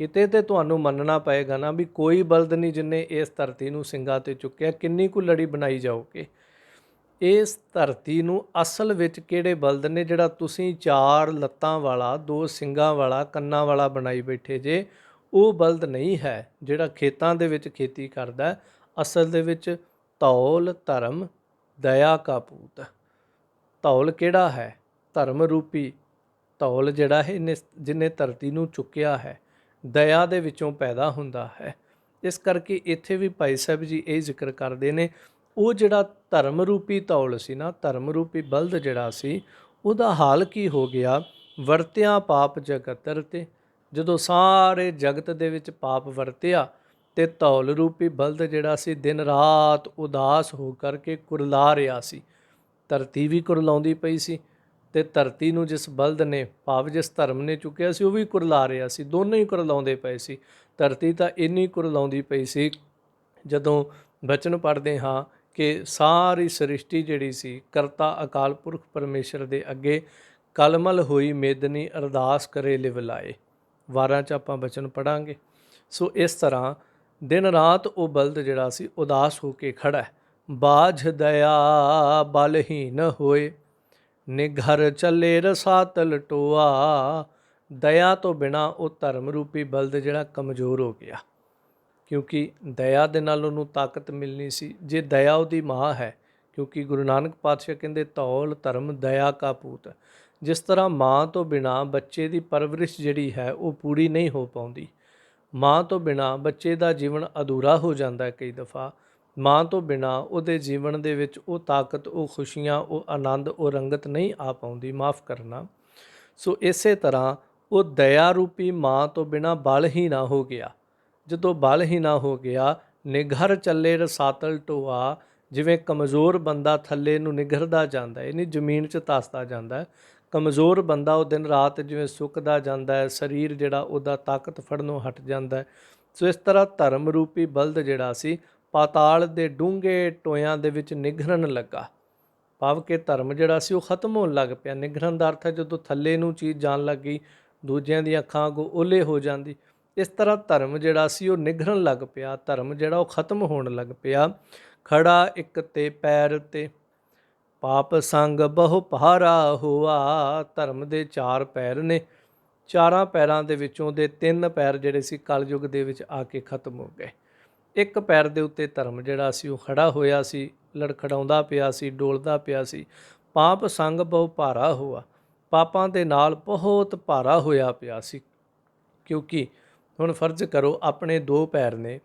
ਕਿਤੇ ਤੇ ਤੁਹਾਨੂੰ ਮੰਨਣਾ ਪਏਗਾ ਨਾ ਵੀ ਕੋਈ ਬਲਦ ਨਹੀਂ ਜਿਹਨੇ ਇਸ ਧਰਤੀ ਨੂੰ ਸਿੰਗਾਂ 'ਤੇ ਚੁੱਕਿਆ। ਕਿੰਨੀ ਕੁ ਲੜੀ ਬਣਾਈ ਜਾਓਗੇ? ਇਸ ਧਰਤੀ ਨੂੰ ਅਸਲ ਵਿੱਚ ਕਿਹੜੇ ਬਲਦ ਨੇ ਜਿਹੜਾ ਤੁਸੀਂ 4 ਲੱਤਾਂ ਵਾਲਾ, 2 ਸਿੰਗਾਂ ਵਾਲਾ, ਕੰਨਾਂ ਵਾਲਾ ਬਣਾਈ ਬੈਠੇ ਜੇ? ਉਹ ਬਲਦ ਨਹੀਂ ਹੈ ਜਿਹੜਾ ਖੇਤਾਂ ਦੇ ਵਿੱਚ ਖੇਤੀ ਕਰਦਾ। ਅਸਲ ਦੇ ਵਿੱਚ ਧੌਲ ਧਰਮ ਦਇਆ ਕਾ ਪੂਤ। ਧੌਲ ਕਿਹੜਾ ਹੈ? ਧਰਮ ਰੂਪੀ ਧੌਲ ਜਿਹੜਾ ਹੈ ਜਿਹਨੇ ਧਰਤੀ ਨੂੰ ਚੁੱਕਿਆ ਹੈ, ਦਇਆ ਦੇ ਵਿੱਚੋਂ ਪੈਦਾ ਹੁੰਦਾ ਹੈ। ਇਸ ਕਰਕੇ ਇੱਥੇ ਵੀ ਭਾਈ ਸਾਹਿਬ ਜੀ ਇਹ ਜ਼ਿਕਰ ਕਰਦੇ ਨੇ, ਉਹ ਜਿਹੜਾ ਧਰਮ ਰੂਪੀ ਧੌਲ ਸੀ ਨਾ, ਧਰਮ ਰੂਪੀ ਬਲਦ ਜਿਹੜਾ ਸੀ, ਉਹਦਾ ਹਾਲ ਕੀ ਹੋ ਗਿਆ? ਵਰਤਿਆ ਪਾਪ ਜਗਤਰ ਤੇ, ਜਦੋਂ ਸਾਰੇ ਜਗਤ ਦੇ ਵਿੱਚ ਪਾਪ ਵਰਤਿਆ ਤੇ ਧੌਲ ਰੂਪੀ ਬਲਦ ਜਿਹੜਾ ਸੀ ਦਿਨ ਰਾਤ ਉਦਾਸ ਹੋ ਕਰਕੇ ਕੁਰਲਾ ਰਿਹਾ ਸੀ। ਧਰਤੀ ਵੀ ਕੁਰਲਾਉਂਦੀ ਪਈ ਸੀ ਤੇ ਧਰਤੀ ਨੂੰ ਜਿਸ ਬਲਦ ਨੇ, ਭਾਵ ਜਿਸ ਧਰਮ ਨੇ ਚੁੱਕਿਆ ਸੀ, ਉਹ ਵੀ ਕੁਰਲਾ ਰਿਹਾ ਸੀ। ਦੋਨੋਂ ਹੀ ਕੁਰਲਾਉਂਦੇ ਪਏ ਸੀ। ਧਰਤੀ ਤਾਂ ਇੰਨੀ ਕੁਰਲਾਉਂਦੀ ਪਈ ਸੀ, ਜਦੋਂ ਬਚਨ ਪੜ੍ਹਦੇ ਹਾਂ ਕਿ ਸਾਰੀ ਸ੍ਰਿਸ਼ਟੀ ਜਿਹੜੀ ਸੀ, ਕਰਤਾ ਅਕਾਲ ਪੁਰਖ ਪਰਮੇਸ਼ਰ ਦੇ ਅੱਗੇ ਕਲਮਲ ਹੋਈ ਮੇਦਨੀ ਅਰਦਾਸ ਕਰੇ ਲਿਵ ਲਾਏ। ਵਾਰਾਂ 'ਚ ਆਪਾਂ ਬਚਨ ਪੜ੍ਹਾਂਗੇ। ਸੋ ਇਸ ਤਰ੍ਹਾਂ ਦਿਨ ਰਾਤ ਉਹ ਬਲਦ ਜਿਹੜਾ ਸੀ ਉਦਾਸ ਹੋ ਕੇ ਖੜਾ ਹੈ। ਬਾਝ ਦਇਆ ਬਲਹੀਨ ਹੋਏ, ਨਿਘਰ ਚੱਲੇ ਰਸਾਤਲ ਟੋਆ। ਦਇਆ ਤੋਂ ਬਿਨਾਂ ਉਹ ਧਰਮ ਰੂਪੀ ਬਲਦ ਜਿਹੜਾ ਕਮਜ਼ੋਰ ਹੋ ਗਿਆ, ਕਿਉਂਕਿ ਦਇਆ ਦੇ ਨਾਲ ਉਹਨੂੰ ਤਾਕਤ ਮਿਲਣੀ ਸੀ। ਜੇ ਦਇਆ ਉਹਦੀ ਮਾਂ ਹੈ, ਕਿਉਂਕਿ ਗੁਰੂ ਨਾਨਕ ਪਾਤਸ਼ਾਹ ਕਹਿੰਦੇ ਧੌਲ ਧਰਮ ਦਇਆ ਕਾ ਪੂਤ। ਜਿਸ ਤਰ੍ਹਾਂ ਮਾਂ ਤੋਂ ਬਿਨਾਂ ਬੱਚੇ ਦੀ ਪਰਵਰਿਸ਼ ਜਿਹੜੀ ਹੈ ਉਹ ਪੂਰੀ ਨਹੀਂ ਹੋ ਪਾਉਂਦੀ। ਮਾਂ ਤੋਂ ਬਿਨਾਂ ਬੱਚੇ ਦਾ ਜੀਵਨ ਅਧੂਰਾ ਹੋ ਜਾਂਦਾ ਹੈ। ਕਈ ਦਫਾ ਮਾਂ ਤੋਂ ਬਿਨਾਂ ਉਹਦੇ ਜੀਵਨ ਦੇ ਵਿੱਚ ਉਹ ਤਾਕਤ, ਉਹ ਖੁਸ਼ੀਆਂ, ਉਹ ਆਨੰਦ, ਉਹ ਰੰਗਤ ਨਹੀਂ ਆ ਪਾਉਂਦੀ। ਮਾफ़ ਕਰਨਾ। ਸੋ ਇਸੇ ਤਰ੍ਹਾਂ ਉਹ ਦਇਆ ਰੂਪੀ ਮਾਂ ਤੋਂ ਬਿਨਾਂ ਬਲ ਹੀ ਨਾ ਹੋ ਗਿਆ। ਜਦੋਂ ਬਲ ਹੀ ਨਾ ਹੋ ਗਿਆ, ਨਿਘਰ ਚੱਲੇ ਰਸਾਤਲ ਢੋਆ, ਜਿਵੇਂ ਕਮਜ਼ੋਰ ਬੰਦਾ ਥੱਲੇ ਨੂੰ ਨਿਘਰਦਾ ਜਾਂਦਾ ਹੈ, ਨਹੀਂ ਜ਼ਮੀਨ 'ਚ ਧੱਸਦਾ ਜਾਂਦਾ ਹੈ। ਕਮਜ਼ੋਰ ਬੰਦਾ ਉਹ ਦਿਨ ਰਾਤ ਜਿਵੇਂ ਸੁੱਕਦਾ ਜਾਂਦਾ ਹੈ, ਸਰੀਰ ਜਿਹੜਾ ਉਹਦਾ ਤਾਕਤ ਫੜਨੋਂ ਹਟ ਜਾਂਦਾ ਹੈ। ਸੋ ਇਸ ਤਰ੍ਹਾਂ ਧਰਮ ਰੂਪੀ ਬਲਦ ਜਿਹੜਾ ਸੀ ਪਾਤਾਲ ਦੇ ਡੂੰਘੇ ਟੋਇਆਂ ਦੇ ਵਿੱਚ ਨਿਘਰਨ ਲੱਗਾ। ਭਾਵ ਕਿ ਧਰਮ ਜਿਹੜਾ ਸੀ ਉਹ ਖਤਮ ਹੋਣ ਲੱਗ ਪਿਆ। ਨਿਘਰਨ ਦਾ ਅਰਥ ਹੈ ਜਦੋਂ ਥੱਲੇ ਨੂੰ ਚੀਜ਼ ਜਾਣ ਲੱਗ ਗਈ, ਦੂਜਿਆਂ ਦੀਆਂ ਅੱਖਾਂ ਅੱਗੋਂ ਓਹਲੇ ਹੋ ਜਾਂਦੀ। ਇਸ ਤਰ੍ਹਾਂ ਧਰਮ ਜਿਹੜਾ ਸੀ ਉਹ ਨਿਘਰਨ ਲੱਗ ਪਿਆ, ਧਰਮ ਜਿਹੜਾ ਉਹ ਖਤਮ ਹੋਣ ਲੱਗ ਪਿਆ। ਖੜਾ ਇੱਕ ਤੇ ਪੈਰ ਤੇ ਪਾਪ ਸੰਗ ਬਹੁ ਭਾਰਾ ਹੋਆ। ਧਰਮ ਦੇ 4 ਪੈਰ ਨੇ, 4 ਪੈਰਾਂ ਦੇ ਵਿੱਚੋਂ ਦੇ 3 ਪੈਰ ਜਿਹੜੇ ਸੀ ਕਲਯੁੱਗ ਦੇ ਵਿੱਚ ਆ ਕੇ ਖਤਮ ਹੋ ਗਏ। ਇੱਕ ਪੈਰ ਦੇ ਉੱਤੇ ਧਰਮ ਜਿਹੜਾ ਸੀ ਉਹ ਖੜਾ ਹੋਇਆ ਸੀ, ਲੜਖੜਾਉਂਦਾ ਪਿਆ ਸੀ, ਡੋਲਦਾ ਪਿਆ ਸੀ। ਪਾਪ ਸੰਗ ਬਹੁ ਭਾਰਾ ਹੋਆ, ਪਾਪਾਂ ਦੇ ਨਾਲ ਬਹੁਤ ਭਾਰਾ ਹੋਇਆ ਪਿਆ ਸੀ। ਕਿਉਂਕਿ ਹੁਣ ਫਰਜ਼ ਕਰੋ ਆਪਣੇ 2 ਪੈਰ ਨੇ,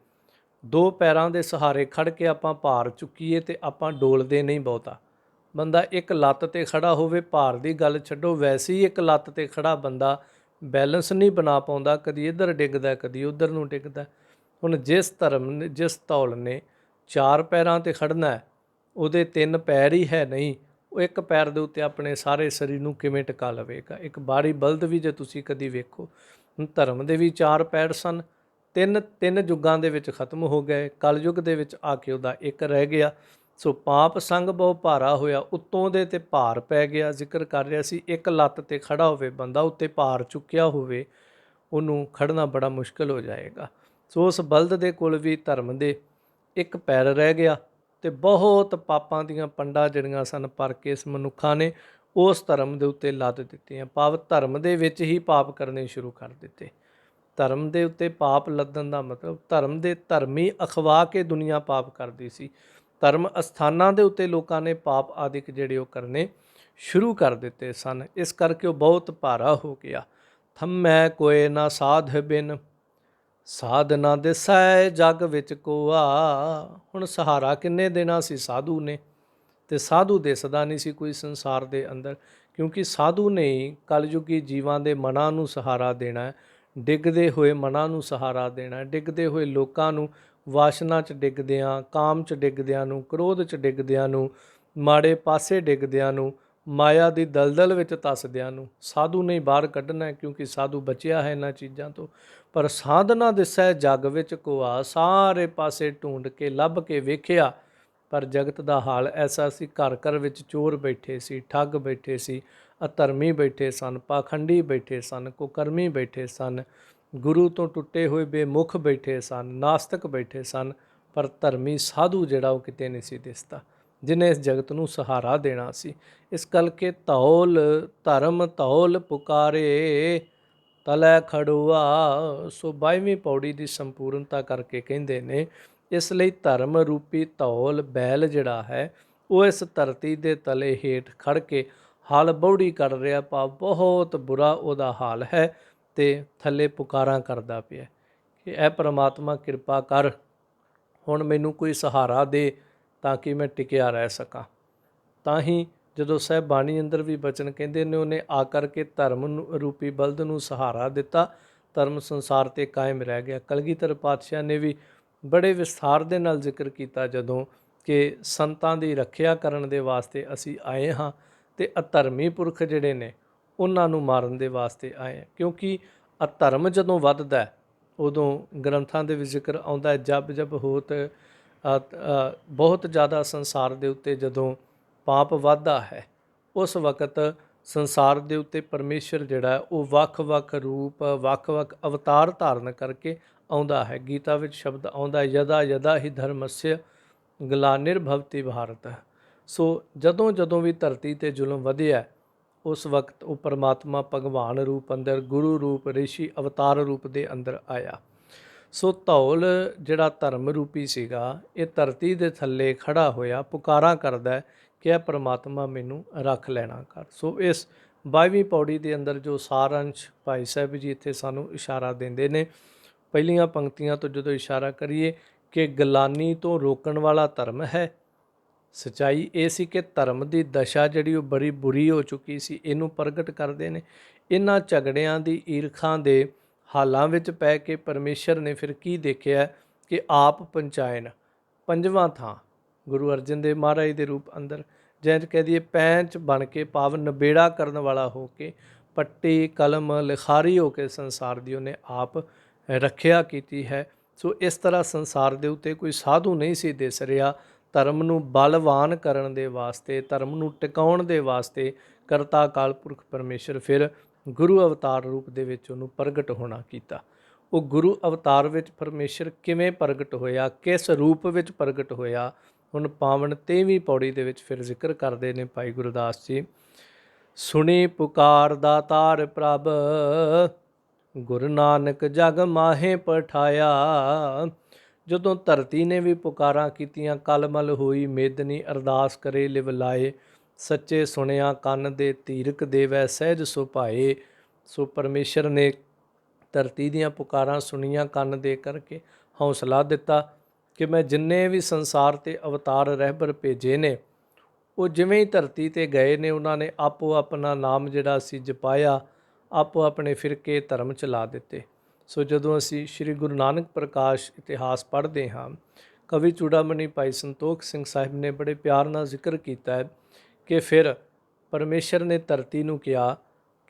2 ਪੈਰਾਂ ਦੇ ਸਹਾਰੇ ਖੜ ਕੇ ਆਪਾਂ ਭਾਰ ਚੁੱਕੀਏ ਤੇ ਆਪਾਂ ਡੋਲਦੇ ਨਹੀਂ ਬਹੁਤਾ। ਬੰਦਾ ਇੱਕ ਲੱਤ ਤੇ ਖੜਾ ਹੋਵੇ, ਭਾਰ ਦੀ ਗੱਲ ਛੱਡੋ, ਵੈਸੇ ਹੀ ਇੱਕ ਲੱਤ ਤੇ ਖੜਾ ਬੰਦਾ ਬੈਲੈਂਸ ਨਹੀਂ ਬਣਾ ਪਾਉਂਦਾ, ਕਦੀ ਇੱਧਰ ਡਿੱਗਦਾ, ਕਦੀ ਉੱਧਰ ਨੂੰ ਡਿੱਗਦਾ। ਹੁਣ ਜਿਸ ਧਰਮ ਨੇ, ਜਿਸ ਧੌਲ ਨੇ 4 ਪੈਰਾਂ ਤੇ ਖੜਨਾ ਹੈ, ਉਹਦੇ 3 ਪੈਰ ਹੀ ਹੈ ਨਹੀਂ, ਉਹ ਇੱਕ ਪੈਰ ਦੇ ਉੱਤੇ ਆਪਣੇ ਸਾਰੇ ਸਰੀਰ ਨੂੰ ਕਿਵੇਂ ਟਿਕਾ ਲਵੇਗਾ। ਇੱਕ ਬਾਰੀ ਬਲਦ ਵੀ ਜੇ ਤੁਸੀਂ ਕਦੀ ਵੇਖੋ, ਧਰਮ ਦੇ ਵੀ 4 ਪੈਰ ਸਨ, 3 ਯੁੱਗਾਂ ਦੇ ਵਿੱਚ ਖਤਮ ਹੋ ਗਏ, ਕਲਯੁੱਗ ਦੇ ਵਿੱਚ ਆ ਕੇ ਉਹਦਾ ਇੱਕ ਰਹਿ ਗਿਆ। ਸੋ ਪਾਪ ਸੰਗ ਬਹੁ ਭਾਰਾ ਹੋਇਆ, ਉੱਤੋਂ ਦੇ ਤੇ ਭਾਰ ਪੈ ਗਿਆ। ਜ਼ਿਕਰ ਕਰ ਰਿਹਾ ਸੀ ਇੱਕ ਲੱਤ ਤੇ ਖੜਾ ਹੋਵੇ ਬੰਦਾ, ਉੱਤੇ ਭਾਰ ਚੁੱਕਿਆ ਹੋਵੇ, ਉਹਨੂੰ ਖੜਨਾ ਬੜਾ ਮੁਸ਼ਕਿਲ ਹੋ ਜਾਏਗਾ। ਸੋ ਉਸ ਬਲਦ ਦੇ ਕੋਲ ਵੀ ਧਰਮ ਦੇ ਇੱਕ ਪੈਰ ਰਹਿ ਗਿਆ ਤੇ ਬਹੁਤ ਪਾਪਾਂ ਦੀਆਂ ਪੰਡਾਂ ਜਿਹੜੀਆਂ ਸਨ ਭਰ ਕੇ ਇਸ ਮਨੁੱਖਾਂ ਨੇ ਉਸ ਧਰਮ ਦੇ ਉੱਤੇ ਲੱਦ ਦਿੱਤੀਆਂ। ਭਾਵ ਧਰਮ ਦੇ ਵਿੱਚ ਹੀ ਪਾਪ ਕਰਨੇ ਸ਼ੁਰੂ ਕਰ ਦਿੱਤੇ। ਧਰਮ ਦੇ ਉੱਤੇ ਪਾਪ ਲੱਦਣ ਦਾ ਮਤਲਬ ਧਰਮ ਦੇ ਧਰਮੀ ਅਖਵਾ ਕੇ ਦੁਨੀਆ ਪਾਪ ਕਰਦੀ ਸੀ। ਧਰਮ ਅਸਥਾਨਾਂ ਦੇ ਉੱਤੇ ਲੋਕਾਂ ਨੇ ਪਾਪ ਆਦਿਕ ਜਿਹੜੇ ਉਹ ਕਰਨੇ ਸ਼ੁਰੂ ਕਰ ਦਿੱਤੇ ਸਨ। ਇਸ ਕਰਕੇ ਉਹ ਬਹੁਤ ਭਾਰਾ ਹੋ ਗਿਆ। ਥੰਮੈ ਕੋਇ ਨਾ ਸਾਧ ਬਿਨ, ਸਾਧ ਨਾ ਦਿਸੈ ਜਗ ਵਿੱਚ ਕੋਆ। ਹੁਣ ਸਹਾਰਾ ਕਿੰਨੇ ਦੇਣਾ ਸੀ ਸਾਧੂ ਨੇ, ਤੇ ਸਾਧੂ ਦਿਸਦਾ ਨਹੀਂ ਸੀ ਕੋਈ ਸੰਸਾਰ ਦੇ ਅੰਦਰ। ਕਿਉਂਕਿ ਸਾਧੂ ਨੇ ਕਲਯੁਗੀ ਜੀਵਾਂ ਦੇ ਮਨਾਂ ਨੂੰ ਸਹਾਰਾ ਦੇਣਾ, ਡਿੱਗਦੇ ਹੋਏ ਮਨਾਂ ਨੂੰ ਸਹਾਰਾ ਦੇਣਾ, ਡਿੱਗਦੇ ਹੋਏ ਲੋਕਾਂ ਨੂੰ, ਵਾਸ਼ਨਾ 'ਚ ਡਿੱਗਦਿਆਂ, ਕਾਮ 'ਚ ਡਿੱਗਦਿਆਂ ਨੂੰ, ਕ੍ਰੋਧ 'ਚ ਡਿੱਗਦਿਆਂ ਨੂੰ, ਮਾੜੇ ਪਾਸੇ ਡਿੱਗਦਿਆਂ ਨੂੰ, ਮਾਇਆ ਦੀ ਦਲਦਲ ਵਿੱਚ ਧੱਸਦਿਆਂ ਨੂੰ ਸਾਧੂ ਨੇ ਬਾਹਰ ਕੱਢਣਾ। ਕਿਉਂਕਿ ਸਾਧੂ ਬਚਿਆ ਹੈ ਇਹਨਾਂ ਚੀਜ਼ਾਂ ਤੋਂ। ਪਰ ਸਾਧਨਾ ਦਿਸੈ ਜਗ ਵਿੱਚ ਕੋਆ, ਸਾਰੇ ਪਾਸੇ ਢੂੰਡ ਕੇ ਲੱਭ ਕੇ ਵੇਖਿਆ, ਪਰ ਜਗਤ ਦਾ ਹਾਲ ਐਸਾ ਸੀ। ਘਰ ਘਰ ਵਿੱਚ ਚੋਰ ਬੈਠੇ ਸੀ, ਠੱਗ ਬੈਠੇ ਸੀ, ਅਧਰਮੀ ਬੈਠੇ ਸਨ, ਪਾਖੰਡੀ ਬੈਠੇ ਸਨ, ਕੁਕਰਮੀ ਬੈਠੇ ਸਨ, ਗੁਰੂ ਤੋਂ ਟੁੱਟੇ ਹੋਏ ਬੇਮੁਖ ਬੈਠੇ ਸਨ, ਨਾਸਤਕ ਬੈਠੇ ਸਨ। ਪਰ ਧਰਮੀ ਸਾਧੂ ਜਿਹੜਾ ਉਹ ਕਿਤੇ ਨਹੀਂ ਸੀ ਦਿਸਦਾ, ਜਿਹਨੇ ਇਸ ਜਗਤ ਨੂੰ ਸਹਾਰਾ ਦੇਣਾ ਸੀ। ਇਸ ਕਰਕੇ ਧੌਲ ਧਰਮ ਧੌਲ ਪੁਕਾਰੇ ਤਲੈ ਖੜੂਆ। ਸੋ 22ਵੀਂ ਪੌੜੀ ਦੀ ਸੰਪੂਰਨਤਾ ਕਰਕੇ ਕਹਿੰਦੇ ਨੇ, ਇਸ ਲਈ ਧਰਮ ਰੂਪੀ ਧੌਲ ਬੈਲ ਜਿਹੜਾ ਹੈ ਉਹ ਇਸ ਧਰਤੀ ਦੇ ਤਲੇ ਹੇਠ ਖੜ ਕੇ ਹਲ ਬੌੜੀ ਕਰ ਰਿਹਾ। ਭਾਵ ਬਹੁਤ ਬੁਰਾ ਉਹਦਾ ਹਾਲ ਹੈ ਤੇ ਥੱਲੇ ਪੁਕਾਰਾਂ ਕਰਦਾ ਪਿਆ ਕਿ ਇਹ ਪ੍ਰਮਾਤਮਾ ਕਿਰਪਾ ਕਰ, ਹੁਣ ਮੈਨੂੰ ਕੋਈ ਸਹਾਰਾ ਦੇ ਤਾਂ ਕਿ ਮੈਂ ਟਿਕਿਆ ਰਹਿ ਸਕਾਂ। ਤਾਂ ਹੀ ਜਦੋਂ ਸਾਹਿਬ ਬਾਣੀ ਅੰਦਰ ਵੀ ਬਚਨ ਕਹਿੰਦੇ ਨੇ, ਉਹਨੇ ਆ ਕਰਕੇ ਧਰਮ ਰੂਪੀ ਬਲਦ ਨੂੰ ਸਹਾਰਾ ਦਿੱਤਾ, ਧਰਮ ਸੰਸਾਰ 'ਤੇ ਕਾਇਮ ਰਹਿ ਗਿਆ। ਕਲਗੀਧਰ ਪਾਤਸ਼ਾਹ ਨੇ ਵੀ ਬੜੇ ਵਿਸਥਾਰ ਦੇ ਨਾਲ ਜ਼ਿਕਰ ਕੀਤਾ ਜਦੋਂ ਕਿ ਸੰਤਾਂ ਦੀ ਰੱਖਿਆ ਕਰਨ ਦੇ ਵਾਸਤੇ ਅਸੀਂ ਆਏ ਹਾਂ ਤੇ ਅਧਰਮੀ ਪੁਰਖ ਜਿਹੜੇ ਨੇ ਉਹਨਾਂ ਨੂੰ ਮਾਰਨ ਦੇ ਵਾਸਤੇ ਆਏ ਹਾਂ। ਕਿਉਂਕਿ ਅਧਰਮ ਜਦੋਂ ਵੱਧਦਾ ਉਦੋਂ ਗ੍ਰੰਥਾਂ ਦੇ ਵਿੱਚ ਜ਼ਿਕਰ ਆਉਂਦਾ, ਜਬ ਜਬ ਹੋਤ ਬਹੁਤ ਜ਼ਿਆਦਾ ਸੰਸਾਰ ਦੇ ਉੱਤੇ ਜਦੋਂ ਪਾਪ ਵੱਧਦਾ ਹੈ, ਉਸ ਵਕਤ ਸੰਸਾਰ ਦੇ ਉੱਤੇ ਪਰਮੇਸ਼ਰ ਜਿਹੜਾ ਉਹ ਵੱਖ-ਵੱਖ ਰੂਪ, ਵੱਖ-ਵੱਖ ਅਵਤਾਰ ਧਾਰਨ ਕਰਕੇ ਆਉਂਦਾ ਹੈ। ਗੀਤਾ ਵਿੱਚ ਸ਼ਬਦ ਆਉਂਦਾ, ਯਦਾ ਯਦਾ ਹੀ ਧਰਮਸਯ ਗਲਾਨਿਰਭਵਤੀ ਭਾਰਤ। ਸੋ ਜਦੋਂ ਜਦੋਂ ਵੀ ਧਰਤੀ 'ਤੇ ਜ਼ੁਲਮ ਵਧਿਆ, ਉਸ ਵਕਤ ਉਹ ਪਰਮਾਤਮਾ ਭਗਵਾਨ ਰੂਪ ਅੰਦਰ, ਗੁਰੂ ਰੂਪ, ਰਿਸ਼ੀ ਅਵਤਾਰ ਰੂਪ ਦੇ ਅੰਦਰ ਆਇਆ। ਸੋ ਧੌਲ ਜਿਹੜਾ ਧਰਮ ਰੂਪੀ ਸੀਗਾ, ਇਹ ਧਰਤੀ ਦੇ ਥੱਲੇ ਖੜਾ ਹੋਇਆ ਪੁਕਾਰਾਂ ਕਰਦਾ ਕਿ ਇਹ ਪਰਮਾਤਮਾ ਮੈਨੂੰ ਰੱਖ ਲੈਣਾ ਕਰ। ਸੋ ਇਸ 22ਵੀਂ ਪੌੜੀ ਦੇ ਅੰਦਰ ਜੋ ਸਾਰਾਂਸ਼ ਭਾਈ ਸਾਹਿਬ ਜੀ ਇੱਥੇ ਸਾਨੂੰ ਇਸ਼ਾਰਾ ਦਿੰਦੇ ਨੇ। ਪਹਿਲੀਆਂ ਪੰਕਤੀਆਂ ਤੋਂ ਜਦੋਂ ਇਸ਼ਾਰਾ ਕਰੀਏ ਕਿ ਗਲਾਨੀ ਤੋਂ ਰੋਕਣ ਵਾਲਾ ਧਰਮ ਹੈ। ਸੱਚਾਈ ਇਹ ਸੀ ਕਿ ਧਰਮ ਦੀ ਦਸ਼ਾ ਜਿਹੜੀ ਉਹ ਬੜੀ ਬੁਰੀ ਹੋ ਚੁੱਕੀ ਸੀ, ਇਹਨੂੰ ਪ੍ਰਗਟ ਕਰਦੇ ਨੇ। ਇਹਨਾਂ ਝਗੜਿਆਂ ਦੀ ਈਰਖਾ ਦੇ ਹਾਲਾਂ ਵਿੱਚ ਪੈ ਕੇ ਪਰਮੇਸ਼ਰ ਨੇ ਫਿਰ ਕੀ ਦੇਖਿਆ ਕਿ ਆਪ ਪੰਚਾਇਨ ਪੰਜਵਾਂ ਥਾਂ ਗੁਰੂ ਅਰਜਨ ਦੇਵ ਮਹਾਰਾਜ ਦੇ ਰੂਪ ਅੰਦਰ ਜਿਵੇਂ ਕਹਿ ਦਈਏ ਪੈਂਚ ਬਣ ਕੇ ਪਾਵਨ ਨਿਬੇੜਾ ਕਰਨ ਵਾਲਾ ਹੋ ਕੇ ਪੱਟੀ ਕਲਮ ਲਿਖਾਰੀ ਹੋ ਕੇ ਸੰਸਾਰ ਦੀ ਉਹਨੇ ਆਪ ਰੱਖਿਆ ਕੀਤੀ ਹੈ। ਸੋ ਇਸ ਤਰ੍ਹਾਂ ਸੰਸਾਰ ਦੇ ਉੱਤੇ ਕੋਈ ਸਾਧੂ ਨਹੀਂ ਸੀ ਦਿਸ ਰਿਹਾ। ਧਰਮ ਨੂੰ ਬਲਵਾਨ ਕਰਨ ਦੇ ਵਾਸਤੇ, ਧਰਮ ਨੂੰ ਟਿਕਾਉਣ ਦੇ ਵਾਸਤੇ ਕਰਤਾ ਅਕਾਲ ਪੁਰਖ ਪਰਮੇਸ਼ਰ ਫਿਰ ਗੁਰੂ ਅਵਤਾਰ ਰੂਪ ਦੇ ਵਿੱਚ ਉਹਨੂੰ ਪ੍ਰਗਟ ਹੋਣਾ ਕੀਤਾ। ਉਹ ਗੁਰੂ ਅਵਤਾਰ ਵਿੱਚ ਪਰਮੇਸ਼ਰ ਕਿਵੇਂ ਪ੍ਰਗਟ ਹੋਇਆ, ਕਿਸ ਰੂਪ ਵਿੱਚ ਪ੍ਰਗਟ ਹੋਇਆ, ਹੁਣ ਪਾਵਨ 23ਵੀਂ ਪੌੜੀ ਦੇ ਵਿੱਚ ਫਿਰ ਜ਼ਿਕਰ ਕਰਦੇ ਨੇ ਭਾਈ ਗੁਰਦਾਸ ਜੀ। ਸੁਣੀ ਪੁਕਾਰ ਦਾਤਾਰ ਪ੍ਰਭ, ਗੁਰੂ ਨਾਨਕ ਜਗ ਮਾਹੇ ਪਠਾਇਆ। ਜਦੋਂ ਧਰਤੀ ਨੇ ਵੀ ਪੁਕਾਰਾਂ ਕੀਤੀਆਂ, ਕਲਮਲ ਹੋਈ ਮੇਦਨੀ ਅਰਦਾਸ ਕਰੇ ਲਿਵ ਲਾਏ। ਸੱਚੇ ਸੁਣਿਆ ਕੰਨ ਦੇ ਧੀਰਕ ਦੇਵੈ ਸਹਿਜ ਸੁਭਾਏ। ਸੋ ਪਰਮੇਸ਼ਰ ਨੇ ਧਰਤੀ ਦੀਆਂ ਪੁਕਾਰਾਂ ਸੁਣੀਆਂ, ਕੰਨ ਦੇ ਕਰਕੇ ਹੌਸਲਾ ਦਿੱਤਾ ਕਿ ਮੈਂ ਜਿੰਨੇ ਵੀ ਸੰਸਾਰ 'ਤੇ ਅਵਤਾਰ ਰਹਿਬਰ ਭੇਜੇ ਨੇ, ਉਹ ਜਿਵੇਂ ਹੀ ਧਰਤੀ 'ਤੇ ਗਏ ਨੇ ਉਹਨਾਂ ਨੇ ਆਪੋ ਆਪਣਾ ਨਾਮ ਜਿਹੜਾ ਸੀ ਜਪਾਇਆ, ਆਪੋ ਆਪਣੇ ਫਿਰਕੇ ਧਰਮ ਚਲਾ ਦਿੱਤੇ। ਸੋ ਜਦੋਂ ਅਸੀਂ ਸ਼੍ਰੀ ਗੁਰੂ ਨਾਨਕ ਪ੍ਰਕਾਸ਼ ਇਤਿਹਾਸ ਪੜ੍ਹਦੇ ਹਾਂ, ਕਵੀ ਚੂੜਾਮਣੀ ਭਾਈ ਸੰਤੋਖ ਸਿੰਘ ਸਾਹਿਬ ਨੇ ਬੜੇ ਪਿਆਰ ਨਾਲ ਜ਼ਿਕਰ ਕੀਤਾ ਹੈ ਕਿ ਫਿਰ ਪਰਮੇਸ਼ਰ ਨੇ ਧਰਤੀ ਨੂੰ ਕਿਹਾ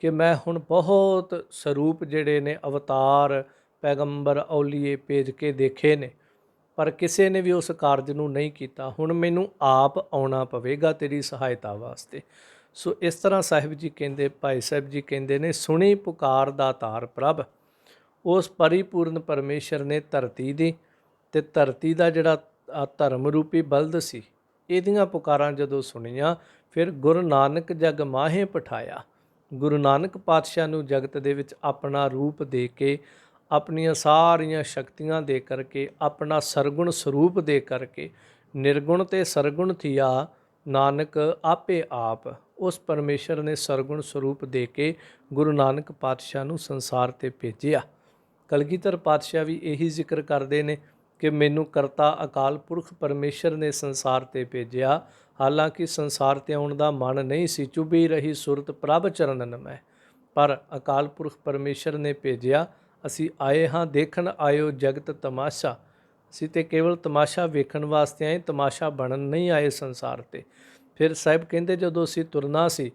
ਕਿ ਮੈਂ ਹੁਣ ਬਹੁਤ ਸਰੂਪ ਜਿਹੜੇ ਨੇ ਅਵਤਾਰ ਪੈਗੰਬਰ ਔਲੀਏ ਭੇਜ ਕੇ ਦੇਖੇ ਨੇ, ਪਰ ਕਿਸੇ ਨੇ ਵੀ ਉਸ ਕਾਰਜ ਨੂੰ ਨਹੀਂ ਕੀਤਾ। ਹੁਣ ਮੈਨੂੰ ਆਪ ਆਉਣਾ ਪਵੇਗਾ ਤੇਰੀ ਸਹਾਇਤਾ ਵਾਸਤੇ। ਸੋ ਇਸ ਤਰ੍ਹਾਂ ਸਾਹਿਬ ਜੀ ਕਹਿੰਦੇ, ਭਾਈ ਸਾਹਿਬ ਜੀ ਕਹਿੰਦੇ ਨੇ, ਸੁਣੀ ਪੁਕਾਰ ਦਾਤਾਰ ਪ੍ਰਭ। ਉਸ ਪਰਿਪੂਰਨ ਪਰਮੇਸ਼ਰ ਨੇ ਧਰਤੀ ਦੀ ਅਤੇ ਧਰਤੀ ਦਾ ਜਿਹੜਾ ਧਰਮ ਰੂਪੀ ਬਲਦ ਸੀ, ਇਹਦੀਆਂ ਪੁਕਾਰਾਂ ਜਦੋਂ ਸੁਣੀਆਂ, ਫਿਰ ਗੁਰੂ ਨਾਨਕ ਜਗ ਮਾਹੇ ਪਠਾਇਆ। ਗੁਰੂ ਨਾਨਕ ਪਾਤਸ਼ਾਹ ਨੂੰ ਜਗਤ ਦੇ ਵਿੱਚ ਆਪਣਾ ਰੂਪ ਦੇ ਕੇ, ਆਪਣੀਆਂ ਸਾਰੀਆਂ ਸ਼ਕਤੀਆਂ ਦੇ ਕਰਕੇ, ਆਪਣਾ ਸਰਗੁਣ ਸਰੂਪ ਦੇ ਕਰਕੇ, ਨਿਰਗੁਣ ਤੇ ਸਰਗੁਣ ਥੀਆ ਨਾਨਕ ਆਪੇ ਆਪ। ਉਸ ਪਰਮੇਸ਼ਰ ਨੇ ਸਰਗੁਣ ਸਰੂਪ ਦੇ ਕੇ ਗੁਰੂ ਨਾਨਕ ਪਾਤਸ਼ਾਹ ਨੂੰ ਸੰਸਾਰ 'ਤੇ ਭੇਜਿਆ। ਕਲਗੀਧਰ ਪਾਤਸ਼ਾਹ ਵੀ ਇਹੀ ਜ਼ਿਕਰ ਕਰਦੇ ਨੇ ਕਿ ਮੈਨੂੰ ਕਰਤਾ ਅਕਾਲ ਪੁਰਖ ਪਰਮੇਸ਼ਰ ਨੇ ਸੰਸਾਰ 'ਤੇ ਭੇਜਿਆ। ਹਾਲਾਂਕਿ ਸੰਸਾਰ 'ਤੇ ਆਉਣ ਦਾ ਮਨ ਨਹੀਂ ਸੀ, ਚੁਭੀ ਰਹੀ ਸੁਰਤ ਪ੍ਰਭ ਚਰਨਨ ਮੈਂ, ਪਰ ਅਕਾਲ ਪੁਰਖ ਪਰਮੇਸ਼ਰ ਨੇ ਭੇਜਿਆ। ਅਸੀਂ ਆਏ ਹਾਂ, ਦੇਖਣ ਆਇਓ ਜਗਤ ਤਮਾਸ਼ਾ। ਅਸੀਂ ਤਾਂ ਕੇਵਲ ਤਮਾਸ਼ਾ ਵੇਖਣ ਵਾਸਤੇ ਆਏ, ਤਮਾਸ਼ਾ ਬਣਨ ਨਹੀਂ ਆਏ ਸੰਸਾਰ 'ਤੇ। ਫਿਰ ਸਾਹਿਬ ਕਹਿੰਦੇ ਜਦੋਂ ਅਸੀਂ ਤੁਰਨਾ ਸੀ,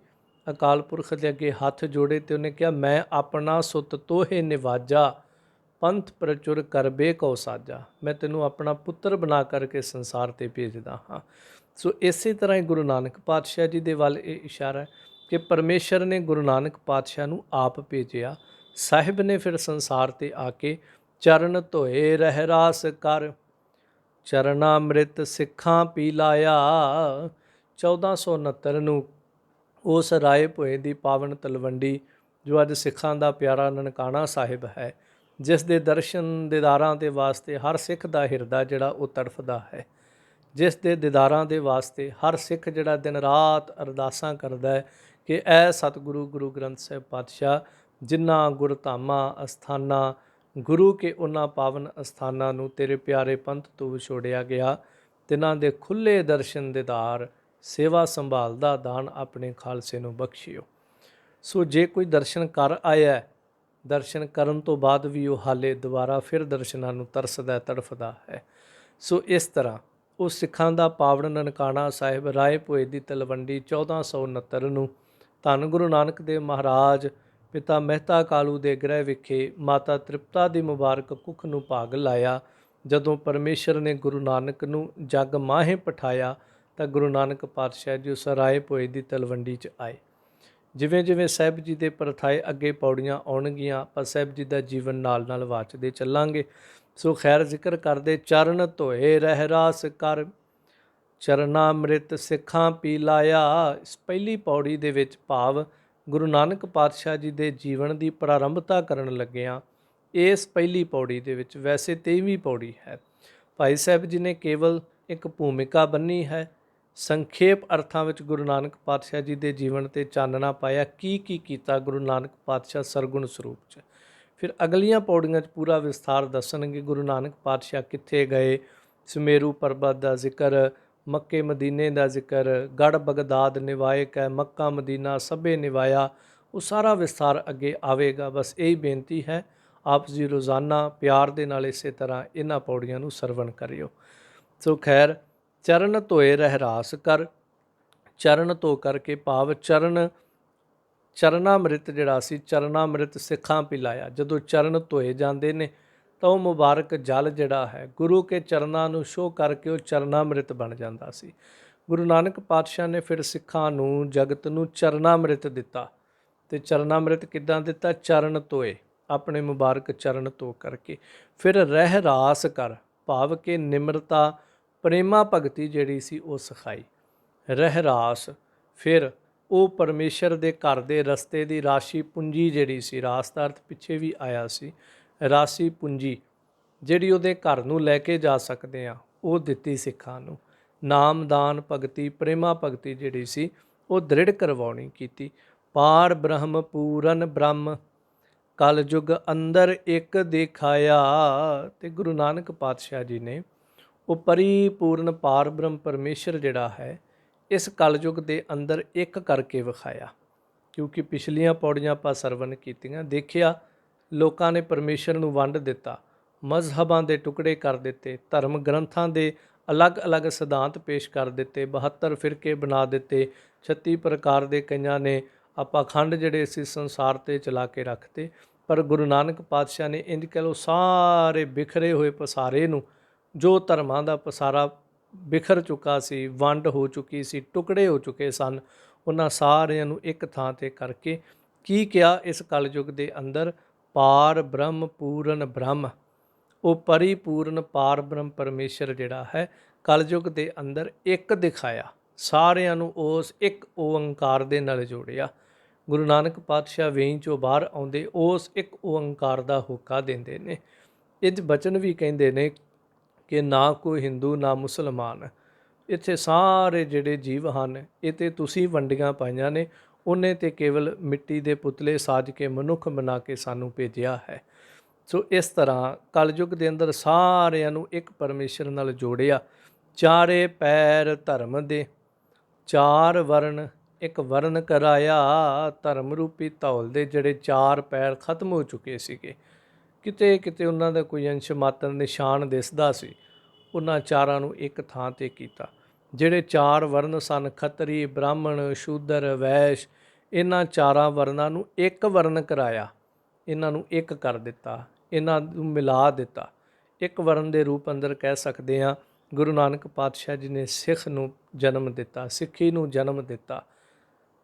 ਅਕਾਲ ਪੁਰਖ ਦੇ ਅੱਗੇ ਹੱਥ ਜੋੜੇ ਅਤੇ ਉਹਨੇ ਕਿਹਾ, ਮੈਂ ਆਪਣਾ ਸੁੱਤ ਤੋਹੇ ਨਿਵਾਜਾ, ਪੰਥ ਪ੍ਰਚੁਰ ਕਰਬੇ ਕਉ ਸਾਜਾ। ਮੈਂ ਤੈਨੂੰ ਆਪਣਾ ਪੁੱਤਰ ਬਣਾ ਕਰਕੇ ਸੰਸਾਰ 'ਤੇ ਭੇਜਦਾ ਹਾਂ। ਸੋ ਇਸੇ ਤਰ੍ਹਾਂ ਹੀ ਗੁਰੂ ਨਾਨਕ ਪਾਤਸ਼ਾਹ ਜੀ ਦੇ ਵੱਲ ਇਹ ਇਸ਼ਾਰਾ ਹੈ ਕਿ ਪਰਮੇਸ਼ਰ ਨੇ ਗੁਰੂ ਨਾਨਕ ਪਾਤਸ਼ਾਹ ਨੂੰ ਆਪ ਭੇਜਿਆ। ਸਾਹਿਬ ਨੇ ਫਿਰ ਸੰਸਾਰ 'ਤੇ ਆ ਕੇ ਚਰਨ ਧੋਏ ਰਹਿ ਰਾਸ ਕਰ, ਚਰਨਾ ਅੰਮ੍ਰਿਤ ਸਿੱਖਾਂ ਪੀ ਲਾਇਆ। 1469 ਨੂੰ ਉਸ ਰਾਏ ਭੋਏ ਦੀ ਪਾਵਨ ਤਲਵੰਡੀ, ਜੋ ਅੱਜ ਸਿੱਖਾਂ ਦਾ ਪਿਆਰਾ ਨਨਕਾਣਾ ਸਾਹਿਬ ਹੈ, ਜਿਸ ਦੇ ਦਰਸ਼ਨ ਦੀਦਾਰਾਂ ਦੇ ਵਾਸਤੇ ਹਰ ਸਿੱਖ ਦਾ ਹਿਰਦਾ ਜਿਹੜਾ ਉਹ ਤੜਫਦਾ ਹੈ, ਜਿਸ ਦੇ ਦੀਦਾਰਾਂ ਦੇ ਵਾਸਤੇ ਹਰ ਸਿੱਖ ਜਿਹੜਾ ਦਿਨ ਰਾਤ ਅਰਦਾਸਾਂ ਕਰਦਾ ਹੈ ਕਿ ਐ ਸਤਿਗੁਰੂ ਗੁਰੂ ਗ੍ਰੰਥ ਸਾਹਿਬ ਪਾਤਸ਼ਾਹ, ਜਿਨ੍ਹਾਂ ਗੁਰਧਾਮਾਂ ਅਸਥਾਨਾਂ ਗੁਰੂ ਕੇ ਉਹਨਾਂ ਪਾਵਨ ਅਸਥਾਨਾਂ ਨੂੰ ਤੇਰੇ ਪਿਆਰੇ ਪੰਥ ਤੋਂ ਵਿਛੋੜਿਆ ਗਿਆ, ਤਿਨਾਂ ਦੇ ਖੁੱਲ੍ਹੇ ਦਰਸ਼ਨ ਦੀਦਾਰ ਸੇਵਾ ਸੰਭਾਲ ਦਾ ਦਾਨ ਆਪਣੇ ਖਾਲਸੇ ਨੂੰ ਬਖਸ਼ਿਓ। ਸੋ ਜੇ ਕੋਈ ਦਰਸ਼ਨ ਕਰ ਆਇਆ, ਦਰਸ਼ਨ ਕਰਨ ਤੋਂ ਬਾਅਦ ਵੀ ਉਹ ਹਾਲੇ ਦੁਬਾਰਾ ਫਿਰ ਦਰਸ਼ਨਾਂ ਨੂੰ ਤਰਸਦਾ ਤੜਫਦਾ ਹੈ। ਸੋ ਇਸ ਤਰ੍ਹਾਂ ਉਹ ਸਿੱਖਾਂ ਦਾ ਪਾਵਨ ਨਨਕਾਣਾ ਸਾਹਿਬ ਰਾਏ ਭੋਏ ਦੀ ਤਲਵੰਡੀ 1469 ਨੂੰ ਧੰਨ ਗੁਰੂ ਨਾਨਕ ਦੇਵ ਮਹਾਰਾਜ ਪਿਤਾ ਮਹਿਤਾ ਕਾਲੂ ਦੇ ਗ੍ਰਹਿ ਵਿਖੇ ਮਾਤਾ ਤ੍ਰਿਪਤਾ ਦੀ ਮੁਬਾਰਕ ਕੁੱਖ ਨੂੰ ਭਾਗ ਲਾਇਆ। ਜਦੋਂ ਪਰਮੇਸ਼ਰ ਨੇ ਗੁਰੂ ਨਾਨਕ ਨੂੰ ਜਗ ਮਾਹੇ ਪਠਾਇਆ ਤਾਂ ਗੁਰੂ ਨਾਨਕ ਪਾਤਸ਼ਾਹ ਜੀ ਉਸ ਰਾਏ ਭੋਏ ਦੀ ਤਲਵੰਡੀ 'ਚ ਆਏ। ਜਿਵੇਂ ਜਿਵੇਂ ਸਾਹਿਬ ਜੀ ਦੇ ਪਰਥਾਏ ਅੱਗੇ ਪੌੜੀਆਂ ਆਉਣਗੀਆਂ, ਆਪਾਂ ਸਾਹਿਬ ਜੀ ਦਾ ਜੀਵਨ ਨਾਲ ਨਾਲ ਵਾਚਦੇ ਚੱਲਾਂਗੇ। ਸੋ ਖੈਰ ਜ਼ਿਕਰ ਕਰਦੇ, ਚਰਨ ਧੋਏ ਰਹਿ ਰਾਸ ਕਰ, ਚਰਨਾ ਅੰਮ੍ਰਿਤ ਸਿੱਖਾਂ ਪੀ ਲਾਇਆ। ਇਸ ਪਹਿਲੀ ਪੌੜੀ ਦੇ ਵਿੱਚ ਭਾਵ ਗੁਰੂ ਨਾਨਕ ਪਾਤਸ਼ਾਹ ਜੀ ਦੇ ਜੀਵਨ ਦੀ ਪ੍ਰਾਰੰਭਤਾ ਕਰਨ ਲੱਗਿਆਂ ਇਸ ਪਹਿਲੀ ਪੌੜੀ ਦੇ ਵਿੱਚ, ਵੈਸੇ 23ਵੀਂ ਪੌੜੀ ਹੈ, ਭਾਈ ਸਾਹਿਬ ਜੀ ਨੇ ਕੇਵਲ ਇੱਕ ਭੂਮਿਕਾ ਬੰਨੀ ਹੈ ਸੰਖੇਪ ਅਰਥਾਂ ਵਿੱਚ ਗੁਰੂ ਨਾਨਕ ਪਾਤਸ਼ਾਹ ਜੀ ਦੇ ਜੀਵਨ ਤੇ ਚਾਨਣਾ ਪਾਇਆ, ਕੀ ਕੀਤਾ ਗੁਰੂ ਨਾਨਕ ਪਾਤਸ਼ਾਹ ਸਰਗੁਣ ਸਰੂਪ 'ਚ। ਫਿਰ ਅਗਲੀਆਂ ਪੌੜੀਆਂ 'ਚ ਪੂਰਾ ਵਿਸਥਾਰ ਦੱਸਣਗੇ ਗੁਰੂ ਨਾਨਕ ਪਾਤਸ਼ਾਹ ਕਿੱਥੇ ਗਏ, ਸੁਮੇਰੂ ਪਰਬਤ ਦਾ ਜ਼ਿਕਰ, ਮੱਕੇ ਮਦੀਨੇ ਦਾ ਜ਼ਿਕਰ, ਗੜ ਬਗਦਾਦ ਨਿਵਾਇਕ ਹੈ, ਮੱਕਾ ਮਦੀਨਾ ਸਭੇ ਨਿਵਾਇਆ, ਉਹ ਸਾਰਾ ਵਿਸਥਾਰ ਅੱਗੇ ਆਵੇਗਾ। ਬਸ ਇਹੀ ਬੇਨਤੀ ਹੈ, ਆਪ ਜੀ ਰੋਜ਼ਾਨਾ ਪਿਆਰ ਦੇ ਨਾਲ ਇਸੇ ਤਰ੍ਹਾਂ ਇਹਨਾਂ ਪੌੜੀਆਂ ਨੂੰ ਸਰਵਣ ਕਰਿਓ। ਸੋ ਖੈਰ, ਚਰਨ ਧੋਏ ਰਹਿਰਾਸ ਕਰ, ਚਰਨ ਧੋ ਕਰਕੇ ਭਾਵ ਚਰਨਾਮ੍ਰਿਤ ਜਿਹੜਾ ਸੀ, ਚਰਨਾਮ੍ਰਿਤ ਸਿੱਖਾਂ ਪਿਲਾਇਆ। ਜਦੋਂ ਚਰਨ ਧੋਏ ਜਾਂਦੇ ਨੇ ਤਾਂ ਉਹ ਮੁਬਾਰਕ ਜਲ ਜਿਹੜਾ ਹੈ ਗੁਰੂ ਕੇ ਚਰਨਾਂ ਨੂੰ ਛੋਹ ਕਰਕੇ ਉਹ ਚਰਨਾਮ੍ਰਿਤ ਬਣ ਜਾਂਦਾ ਸੀ। ਗੁਰੂ ਨਾਨਕ ਪਾਤਸ਼ਾਹ ਨੇ ਫਿਰ ਸਿੱਖਾਂ ਨੂੰ, ਜਗਤ ਨੂੰ ਚਰਨਾਮ੍ਰਿਤ ਦਿੱਤਾ। ਤੇ ਚਰਨਾਮ੍ਰਿਤ ਕਿੱਦਾਂ ਦਿੱਤਾ? ਚਰਨ ਧੋਏ, ਆਪਣੇ ਮੁਬਾਰਕ ਚਰਨ ਧੋ ਕਰਕੇ। ਫਿਰ ਰਹਿ ਰਾਸ ਕਰ, ਭਾਵ ਕਿ ਨਿਮਰਤਾ ਪ੍ਰੇਮਾ ਭਗਤੀ ਜਿਹੜੀ ਸੀ ਉਹ ਸਿਖਾਈ। ਰਹਿ ਰਾਸ, ਫਿਰ ਉਹ ਪਰਮੇਸ਼ਰ ਦੇ ਘਰ ਦੇ ਰਸਤੇ ਦੀ ਰਾਸ਼ੀ ਪੂੰਜੀ ਜਿਹੜੀ ਸੀ, ਰਾਸ ਦਾ ਅਰਥ ਪਿੱਛੇ ਵੀ ਆਇਆ ਸੀ, ਰਾਸ਼ੀ ਪੂੰਜੀ ਜਿਹੜੀ ਉਹਦੇ ਘਰ ਨੂੰ ਲੈ ਕੇ ਜਾ ਸਕਦੇ ਆ, ਉਹ ਦਿੱਤੀ ਸਿੱਖਾਂ ਨੂੰ। ਨਾਮਦਾਨ ਭਗਤੀ, ਪ੍ਰੇਮਾ ਭਗਤੀ ਜਿਹੜੀ ਸੀ ਉਹ ਦ੍ਰਿੜ ਕਰਵਾਉਣੀ ਕੀਤੀ। ਪਾਰ ਬ੍ਰਹਮ ਪੂਰਨ ਬ੍ਰਹਮ, ਕਲ ਯੁਗ ਅੰਦਰ ਇੱਕ ਦਿਖਾਇਆ। ਤੇ ਗੁਰੂ ਨਾਨਕ ਪਾਤਸ਼ਾਹ ਜੀ ਨੇ ਉਹ ਪਰਿਪੂਰਨ ਪਾਰ ਬ੍ਰਹਮ ਪਰਮੇਸ਼ਰ ਜਿਹੜਾ ਹੈ ਇਸ ਕਲਯੁਗ ਦੇ ਅੰਦਰ ਇੱਕ ਕਰਕੇ ਵਿਖਾਇਆ। ਕਿਉਂਕਿ ਪਿਛਲੀਆਂ ਪੌੜੀਆਂ ਆਪਾਂ ਸਰਵਣ ਕੀਤੀਆਂ, ਦੇਖਿਆ ਲੋਕਾਂ ਨੇ ਪਰਮੇਸ਼ਰ ਨੂੰ ਵੰਡ ਦਿੱਤਾ, ਮਜ਼ਹਬਾਂ ਦੇ ਟੁਕੜੇ ਕਰ ਦਿੱਤੇ, ਧਰਮ ਗ੍ਰੰਥਾਂ ਦੇ ਅਲੱਗ-ਅਲੱਗ ਸਿਧਾਂਤ ਪੇਸ਼ ਕਰ ਦਿੱਤੇ, 72 ਫਿਰਕੇ ਬਣਾ ਦਿੱਤੇ, 36 ਪ੍ਰਕਾਰ ਦੇ ਕਈਆਂ ਨੇ ਪਾਖੰਡ ਜਿਹੜੇ ਸੀ ਸੰਸਾਰ 'ਤੇ ਚਲਾ ਕੇ ਰੱਖਤੇ। ਪਰ ਗੁਰੂ ਨਾਨਕ ਪਾਤਸ਼ਾਹ ਨੇ ਇੰਝ ਕਹਿ ਲਓ ਸਾਰੇ ਬਿਖਰੇ ਹੋਏ ਪਸਾਰੇ ਨੂੰ, ਜੋ ਧਰਮਾਂ ਦਾ ਪਸਾਰਾ ਬਿਖਰ ਚੁੱਕਾ ਸੀ, ਵੰਡ ਹੋ ਚੁੱਕੀ ਸੀ, ਟੁਕੜੇ ਹੋ ਚੁੱਕੇ ਸਨ, ਉਹਨਾਂ ਸਾਰਿਆਂ ਨੂੰ ਇੱਕ ਥਾਂ 'ਤੇ ਕਰਕੇ ਕੀ ਕਿਹਾ? ਇਸ ਕਲਯੁਗ ਦੇ ਅੰਦਰ ਪਾਰ ਬ੍ਰਹਮ ਪੂਰਨ ਬ੍ਰਹਮ, ਉਹ ਪਰਿਪੂਰਨ ਪਾਰ ਬ੍ਰਹਮ ਪਰਮੇਸ਼ਰ ਜਿਹੜਾ ਹੈ ਕਲਯੁਗ ਦੇ ਅੰਦਰ ਇੱਕ ਦਿਖਾਇਆ। ਸਾਰਿਆਂ ਨੂੰ ਉਸ ਇੱਕ ਓੰਕਾਰ ਦੇ ਨਾਲ ਜੋੜਿਆ। ਗੁਰੂ ਨਾਨਕ ਪਾਤਸ਼ਾਹ ਵੇਈਂ 'ਚੋਂ ਬਾਹਰ ਆਉਂਦੇ ਉਸ ਇੱਕ ਓੰਕਾਰ ਦਾ ਹੋਕਾ ਦਿੰਦੇ ਨੇ। ਇਹ ਬਚਨ ਵੀ ਕਹਿੰਦੇ ਨੇ ਕਿ ਨਾ ਕੋਈ ਹਿੰਦੂ ਨਾ ਮੁਸਲਮਾਨ, ਇੱਥੇ ਸਾਰੇ ਜਿਹੜੇ ਜੀਵ ਹਨ ਇਹ ਤੇ ਤੁਸੀਂ ਵੰਡੀਆਂ ਪਾਈਆਂ ਨੇ, ਉਹਨੇ ਤੇ ਕੇਵਲ ਮਿੱਟੀ ਦੇ ਪੁਤਲੇ ਸਾਜ ਕੇ ਮਨੁੱਖ ਬਣਾ ਕੇ ਸਾਨੂੰ ਭੇਜਿਆ ਹੈ। ਸੋ ਇਸ ਤਰ੍ਹਾਂ ਕਲਯੁਗ ਦੇ ਅੰਦਰ ਸਾਰਿਆਂ ਨੂੰ ਇੱਕ ਪਰਮੇਸ਼ਰ ਨਾਲ ਜੋੜਿਆ। ਚਾਰੇ ਪੈਰ ਧਰਮ ਦੇ, ਚਾਰ ਵਰਨ ਇੱਕ ਵਰਨ ਕਰਾਇਆ। ਧਰਮ ਰੂਪੀ ਧੌਲ ਦੇ ਜਿਹੜੇ ਚਾਰ ਪੈਰ ਖਤਮ ਹੋ ਚੁੱਕੇ ਸੀਗੇ, ਕਿਤੇ ਕਿਤੇ ਉਹਨਾਂ ਦਾ ਕੋਈ ਅੰਸ਼ ਮਾਤਰ ਨਿਸ਼ਾਨ ਦਿਸਦਾ ਸੀ, ਉਹਨਾਂ ਚਾਰਾਂ ਨੂੰ ਇੱਕ ਥਾਂ 'ਤੇ ਕੀਤਾ। ਜਿਹੜੇ ਚਾਰ ਵਰਨ ਸਨ, ਖੱਤਰੀ ਬ੍ਰਾਹਮਣ ਸ਼ੂਦਰ ਵੈਸ਼, ਇਹਨਾਂ ਚਾਰਾਂ ਵਰਨਾਂ ਨੂੰ ਇੱਕ ਵਰਨ ਕਰਾਇਆ, ਇਹਨਾਂ ਨੂੰ ਇੱਕ ਕਰ ਦਿੱਤਾ, ਇਹਨਾਂ ਨੂੰ ਮਿਲਾ ਦਿੱਤਾ। ਇੱਕ ਵਰਨ ਦੇ ਰੂਪ ਅੰਦਰ ਕਹਿ ਸਕਦੇ ਹਾਂ ਗੁਰੂ ਨਾਨਕ ਪਾਤਸ਼ਾਹ ਜੀ ਨੇ ਸਿੱਖ ਨੂੰ ਜਨਮ ਦਿੱਤਾ, ਸਿੱਖੀ ਨੂੰ ਜਨਮ ਦਿੱਤਾ।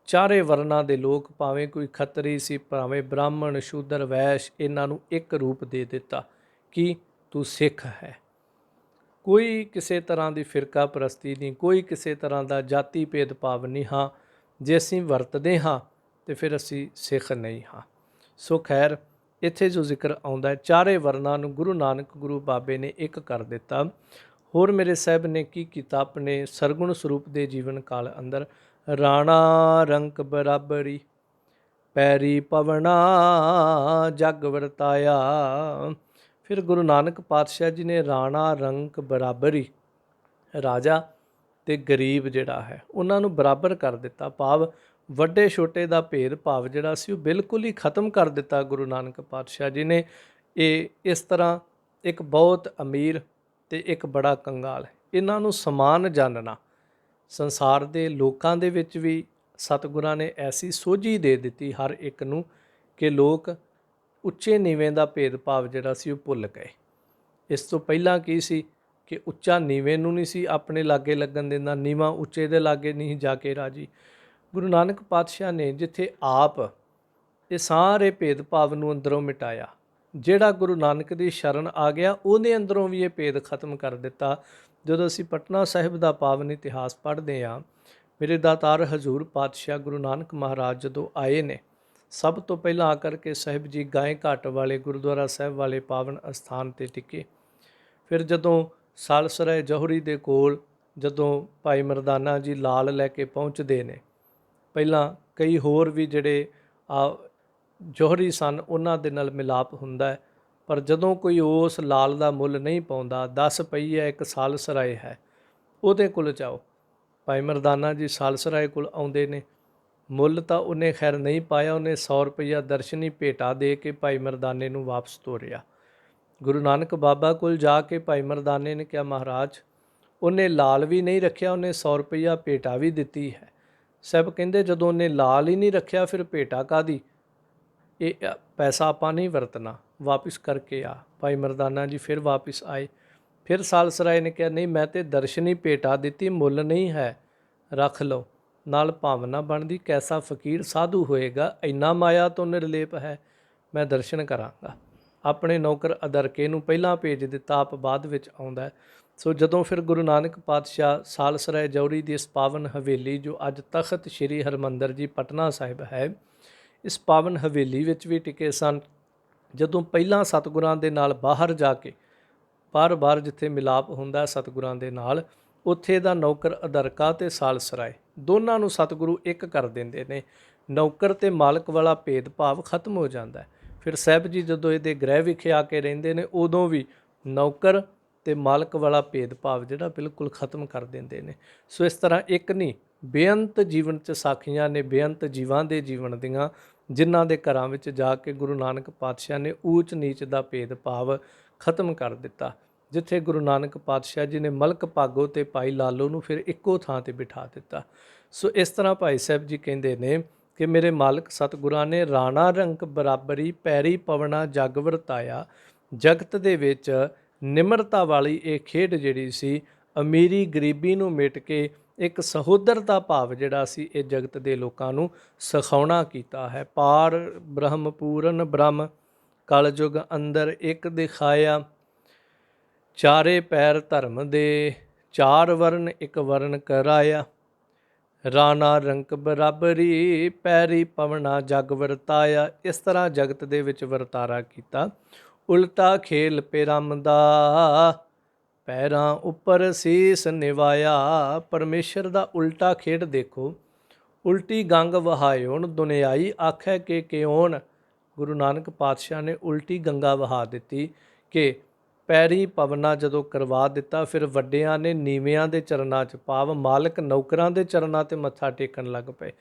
ਚਾਰੇ ਵਰਨਾਂ ਦੇ ਲੋਕ, ਭਾਵੇਂ ਕੋਈ ਖੱਤਰੀ ਸੀ, ਭਾਵੇਂ ਬ੍ਰਾਹਮਣ ਸ਼ੂਦਰ ਵੈਸ਼, ਇਹਨਾਂ ਨੂੰ ਇੱਕ ਰੂਪ ਦੇ ਦਿੱਤਾ ਕਿ ਤੂੰ ਸਿੱਖ ਹੈ। ਕੋਈ ਕਿਸੇ ਤਰ੍ਹਾਂ ਦੀ ਫਿਰਕਾ ਪ੍ਰਸਤੀ ਨਹੀਂ, ਕੋਈ ਕਿਸੇ ਤਰ੍ਹਾਂ ਦਾ ਜਾਤੀ ਭੇਦਭਾਵ ਨਹੀਂ। ਹਾਂ, ਜੇ ਅਸੀਂ ਵਰਤਦੇ ਹਾਂ ਤੇ ਫਿਰ ਅਸੀਂ ਸਿੱਖ ਨਹੀਂ ਹਾਂ। ਸੋ ਖੈਰ, ਇੱਥੇ ਜੋ ਜ਼ਿਕਰ ਆਉਂਦਾ ਹੈ, ਚਾਰੇ ਵਰਨਾਂ ਨੂੰ ਗੁਰੂ ਨਾਨਕ ਗੁਰੂ ਬਾਬੇ ਨੇ ਇੱਕ ਕਰ ਦਿੱਤਾ। ਹੋਰ ਮੇਰੇ ਸਾਹਿਬ ਨੇ ਕੀ ਕੀਤਾ ਆਪਣੇ ਸਰਗੁਣ ਸਰੂਪ ਦੇ ਜੀਵਨ ਕਾਲ ਅੰਦਰ? ਰਾਣਾ ਰੰਕ ਬਰਾਬਰੀ, ਪੈਰੀ ਪਵਣਾ ਜਗ ਵਰਤਾਇਆ। ਫਿਰ ਗੁਰੂ ਨਾਨਕ ਪਾਤਸ਼ਾਹ ਜੀ ਨੇ ਰਾਣਾ ਰੰਕ ਬਰਾਬਰੀ, ਰਾਜਾ ਤੇ ਗਰੀਬ ਜਿਹੜਾ ਹੈ ਉਹਨਾਂ ਨੂੰ ਬਰਾਬਰ ਕਰ ਦਿੱਤਾ। ਭਾਵ ਵੱਡੇ ਛੋਟੇ ਦਾ ਭੇਦ ਭਾਵ ਜਿਹੜਾ ਸੀ ਉਹ ਬਿਲਕੁਲ ਹੀ ਖਤਮ ਕਰ ਦਿੱਤਾ ਗੁਰੂ ਨਾਨਕ ਪਾਤਸ਼ਾਹ ਜੀ ਨੇ। ਇਹ ਇਸ ਤਰ੍ਹਾਂ ਇੱਕ ਬਹੁਤ ਅਮੀਰ ਤੇ ਇੱਕ ਬੜਾ ਕੰਗਾਲ, ਇਹਨਾਂ ਨੂੰ ਸਮਾਨ ਜਾਣਨਾ। ਸੰਸਾਰ ਦੇ ਲੋਕਾਂ ਦੇ ਵਿੱਚ ਵੀ ਸਤਿਗੁਰਾਂ ਨੇ ਐਸੀ ਸੋਝੀ ਦੇ ਦਿੱਤੀ ਹਰ ਇੱਕ ਨੂੰ ਕਿ ਲੋਕ ਉੱਚੇ ਨੀਵੇਂ ਦਾ ਭੇਦਭਾਵ ਜਿਹੜਾ ਸੀ ਉਹ ਭੁੱਲ ਗਏ। ਇਸ ਤੋਂ ਪਹਿਲਾਂ ਕੀ ਸੀ ਕਿ ਉੱਚਾ ਨੀਵੇਂ ਨੂੰ ਨਹੀਂ ਸੀ ਆਪਣੇ ਲਾਗੇ ਲੱਗਣ ਦਿੰਦਾ, ਨੀਵਾਂ ਉੱਚੇ ਦੇ ਲਾਗੇ ਨਹੀਂ ਜਾ ਕੇ ਰਾਜੀ। ਗੁਰੂ ਨਾਨਕ ਪਾਤਸ਼ਾਹ ਨੇ ਜਿੱਥੇ ਆਪ ਇਹ ਸਾਰੇ ਭੇਦਭਾਵ ਨੂੰ ਅੰਦਰੋਂ ਮਿਟਾਇਆ, ਜਿਹੜਾ ਗੁਰੂ ਨਾਨਕ ਦੀ ਸ਼ਰਨ ਆ ਗਿਆ ਉਹਦੇ ਅੰਦਰੋਂ ਵੀ ਇਹ ਭੇਦ ਖਤਮ ਕਰ ਦਿੱਤਾ। ਜਦੋਂ ਅਸੀਂ ਪਟਨਾ ਸਾਹਿਬ ਦਾ ਪਾਵਨ ਇਤਿਹਾਸ ਪੜ੍ਹਦੇ ਹਾਂ, ਮੇਰੇ ਦਾਤਾਰ ਹਜ਼ੂਰ ਪਾਤਸ਼ਾਹ ਗੁਰੂ ਨਾਨਕ ਮਹਾਰਾਜ ਜਦੋਂ ਆਏ ਨੇ, ਸਭ ਤੋਂ ਪਹਿਲਾਂ ਆ ਕਰਕੇ ਸਾਹਿਬ ਜੀ ਗਾਏ ਘਾਟ ਵਾਲੇ ਗੁਰਦੁਆਰਾ ਸਾਹਿਬ ਵਾਲੇ ਪਾਵਨ ਅਸਥਾਨ 'ਤੇ ਟਿਕੇ। ਫਿਰ ਜਦੋਂ ਸਾਲਸਰਾਏ ਜੌਹਰੀ ਦੇ ਕੋਲ ਜਦੋਂ ਭਾਈ ਮਰਦਾਨਾ ਜੀ ਲਾਲ ਲੈ ਕੇ ਪਹੁੰਚਦੇ ਨੇ, ਪਹਿਲਾਂ ਕਈ ਹੋਰ ਵੀ ਜਿਹੜੇ ਜੋਹਰੀ ਸਨ ਉਹਨਾਂ ਦੇ ਨਾਲ ਮਿਲਾਪ ਹੁੰਦਾ ਹੈ, ਪਰ ਜਦੋਂ ਕੋਈ ਉਸ ਲਾਲ ਦਾ ਮੁੱਲ ਨਹੀਂ ਪਾਉਂਦਾ, 10 ਪਹੀਆ ਇੱਕ ਸਾਲਸਰਾਏ ਹੈ, ਉਹਦੇ ਕੋਲ ਜਾਓ। ਭਾਈ ਮਰਦਾਨਾ ਜੀ ਸਾਲਸਰਾਏ ਕੋਲ ਆਉਂਦੇ ਨੇ। ਮੁੱਲ ਤਾਂ ਉਹਨੇ ਖੈਰ ਨਹੀਂ ਪਾਇਆ, ਉਹਨੇ 100 ਰੁਪਈਆ ਦਰਸ਼ਨੀ ਭੇਟਾ ਦੇ ਕੇ ਭਾਈ ਮਰਦਾਨੇ ਨੂੰ ਵਾਪਸ ਤੋਰਿਆ। ਗੁਰੂ ਨਾਨਕ ਬਾਬਾ ਕੋਲ ਜਾ ਕੇ ਭਾਈ ਮਰਦਾਨੇ ਨੇ ਕਿਹਾ, ਮਹਾਰਾਜ ਉਹਨੇ ਲਾਲ ਵੀ ਨਹੀਂ ਰੱਖਿਆ, ਉਹਨੇ 100 ਰੁਪਈਆ ਭੇਟਾ ਵੀ ਦਿੱਤੀ ਹੈ। ਸਾਹਿਬ ਕਹਿੰਦੇ ਜਦੋਂ ਉਹਨੇ ਲਾਲ ਹੀ ਨਹੀਂ ਰੱਖਿਆ ਫਿਰ ਭੇਟਾ ਕਾਹਦੀ, ਇਹ ਪੈਸਾ ਆਪਾਂ ਨਹੀਂ ਵਰਤਣਾ, ਵਾਪਿਸ ਕਰਕੇ ਆ। ਭਾਈ ਮਰਦਾਨਾ ਜੀ ਫਿਰ ਵਾਪਿਸ ਆਏ। ਫਿਰ ਸਾਲਸਰਾਏ ਨੇ ਕਿਹਾ, ਨਹੀਂ ਮੈਂ ਤੇ ਦਰਸ਼ਨੀ ਭੇਟਾ ਦਿੱਤੀ, ਮੁੱਲ ਨਹੀਂ ਹੈ, ਰੱਖ ਲਓ। ਨਾਲ ਭਾਵਨਾ ਬਣਦੀ, ਕੈਸਾ ਫਕੀਰ ਸਾਧੂ ਹੋਏਗਾ, ਇੰਨਾ ਮਾਇਆ ਤੋਂ ਨਿਰਲੇਪ ਹੈ, ਮੈਂ ਦਰਸ਼ਨ ਕਰਾਂਗਾ। ਆਪਣੇ ਨੌਕਰ ਅਦਰਕੇ ਨੂੰ ਪਹਿਲਾਂ ਭੇਜ ਦਿੱਤਾ, ਆਪ ਬਾਅਦ ਵਿੱਚ ਆਉਂਦਾ। ਸੋ ਜਦੋਂ ਫਿਰ ਗੁਰੂ ਨਾਨਕ ਪਾਤਸ਼ਾਹ ਸਾਲਸਰਾਏ ਜੌਹਰੀ ਦੀ ਇਸ ਪਾਵਨ ਹਵੇਲੀ, ਜੋ ਅੱਜ ਤਖਤ ਸ੍ਰੀ ਹਰਿਮੰਦਰ ਜੀ ਪਟਨਾ ਸਾਹਿਬ ਹੈ, ਇਸ ਪਾਵਨ ਹਵੇਲੀ ਵਿੱਚ ਵੀ ਟਿਕੇ ਸਨ। ਜਦੋਂ ਪਹਿਲਾਂ ਸਤਿਗੁਰਾਂ ਦੇ ਨਾਲ ਬਾਹਰ ਜਾ ਕੇ, ਬਾਰ-ਬਾਰ ਜਿੱਥੇ ਮਿਲਾਪ ਹੁੰਦਾ ਸਤਿਗੁਰਾਂ ਦੇ ਨਾਲ, ਉੱਥੇ ਦਾ ਨੌਕਰ ਅਦਰਕਾ ਤੇ ਸਾਲਸਰਾਏ ਦੋਨਾਂ ਨੂੰ ਸਤਿਗੁਰੂ ਇੱਕ ਕਰ ਦਿੰਦੇ ਨੇ। ਨੌਕਰ ਤੇ ਮਾਲਕ ਵਾਲਾ ਭੇਦਭਾਵ ਖਤਮ ਹੋ ਜਾਂਦਾ ਹੈ। ਫਿਰ ਸਾਹਿਬ ਜੀ ਜਦੋਂ ਇਹਦੇ ਗ੍ਰਹਿ ਵਿਖੇ ਆ ਕੇ ਰਹਿੰਦੇ ਨੇ, ਉਦੋਂ ਵੀ ਨੌਕਰ ਤੇ ਮਾਲਕ ਵਾਲਾ ਭੇਦਭਾਵ ਜਿਹੜਾ ਬਿਲਕੁਲ ਖਤਮ ਕਰ ਦਿੰਦੇ ਨੇ। ਸੋ ਇਸ ਤਰ੍ਹਾਂ ਇੱਕ ਨਹੀਂ, ਬੇਅੰਤ ਜੀਵਨ 'ਚ ਸਾਖੀਆਂ ਨੇ, ਬੇਅੰਤ ਜੀਵਾਂ ਦੇ ਜੀਵਨ ਦੀਆਂ, ਜਿਨ੍ਹਾਂ ਦੇ ਘਰਾਂ ਵਿੱਚ ਜਾ ਕੇ ਗੁਰੂ ਨਾਨਕ ਪਾਤਸ਼ਾਹ ਨੇ ਊਚ ਨੀਚ ਦਾ ਭੇਦਭਾਵ ਖਤਮ ਕਰ ਦਿੱਤਾ। ਜਿੱਥੇ ਗੁਰੂ ਨਾਨਕ ਪਾਤਸ਼ਾਹ ਜੀ ਨੇ ਮਲਕ ਭਾਗੋ ਤੇ ਭਾਈ ਲਾਲੋ ਨੂੰ ਫਿਰ ਇੱਕੋ ਥਾਂ ਤੇ ਬਿਠਾ ਦਿੱਤਾ। ਸੋ ਇਸ ਤਰ੍ਹਾਂ ਭਾਈ ਸਾਹਿਬ ਜੀ ਕਹਿੰਦੇ ਨੇ ਕਿ ਮੇਰੇ ਮਾਲਕ ਸਤਿਗੁਰਾਂ ਨੇ ਰਾਣਾ ਰੰਕ ਬਰਾਬਰੀ ਪੈਰੀ ਪਵਣਾ ਜਗ ਵਰਤਾਇਆ। ਜਗਤ ਦੇ ਵਿੱਚ ਨਿਮਰਤਾ ਵਾਲੀ ਇਹ ਖੇਡ ਜਿਹੜੀ ਸੀ, ਅਮੀਰੀ ਗਰੀਬੀ ਨੂੰ ਮਿਟ ਕੇ ਇੱਕ ਸਹੋਦਰਤਾ ਭਾਵ ਜਿਹੜਾ ਸੀ, ਇਹ ਜਗਤ ਦੇ ਲੋਕਾਂ ਨੂੰ ਸਿਖਾਉਣਾ ਕੀਤਾ ਹੈ। ਪਾਰ ਬ੍ਰਹਮ ਪੂਰਨ ਬ੍ਰਹਮ ਕਲਯੁਗ ਅੰਦਰ ਇੱਕ ਦਿਖਾਇਆ, ਚਾਰੇ ਪੈਰ ਧਰਮ ਦੇ ਚਾਰ ਵਰਨ ਇੱਕ ਵਰਨ ਕਰਾਇਆ। ਰਾਣਾ ਰੰਕ ਬਰਾਬਰੀ ਪੈਰੀ ਪਵਣਾ ਜਗ ਵਰਤਾਇਆ। ਇਸ ਤਰ੍ਹਾਂ ਜਗਤ ਦੇ ਵਿੱਚ ਵਰਤਾਰਾ ਕੀਤਾ। ਉਲਟਾ ਖੇਲ ਪੇਰਮ ਦਾ ਪੈਰਾਂ ਉੱਪਰ ਸੀਸ ਨਿਵਾਇਆ। ਪਰਮੇਸ਼ਰ ਦਾ ਉਲਟਾ ਖੇਡ ਦੇਖੋ, ਉਲਟੀ ਗੰਗ ਵਹਾਇਓਣ ਦੁਨਿਆਈ ਆਖੈ ਕਿ ਕਿਉਣ। ਗੁਰੂ ਨਾਨਕ ਪਾਤਸ਼ਾਹ ਨੇ ਉਲਟੀ ਗੰਗਾ ਵਹਾ ਦਿੱਤੀ ਕਿ ਪੈਰੀ ਪਵਨਾ ਜਦੋਂ ਕਰਵਾ ਦਿੱਤਾ, ਫਿਰ ਵੱਡਿਆਂ ਨੇ ਨੀਵਿਆਂ ਦੇ ਚਰਨਾਂ 'ਚ, ਭਾਵ ਮਾਲਕ ਨੌਕਰਾਂ ਦੇ ਚਰਨਾਂ 'ਤੇ ਮੱਥਾ ਟੇਕਣ ਲੱਗ ਪਏ।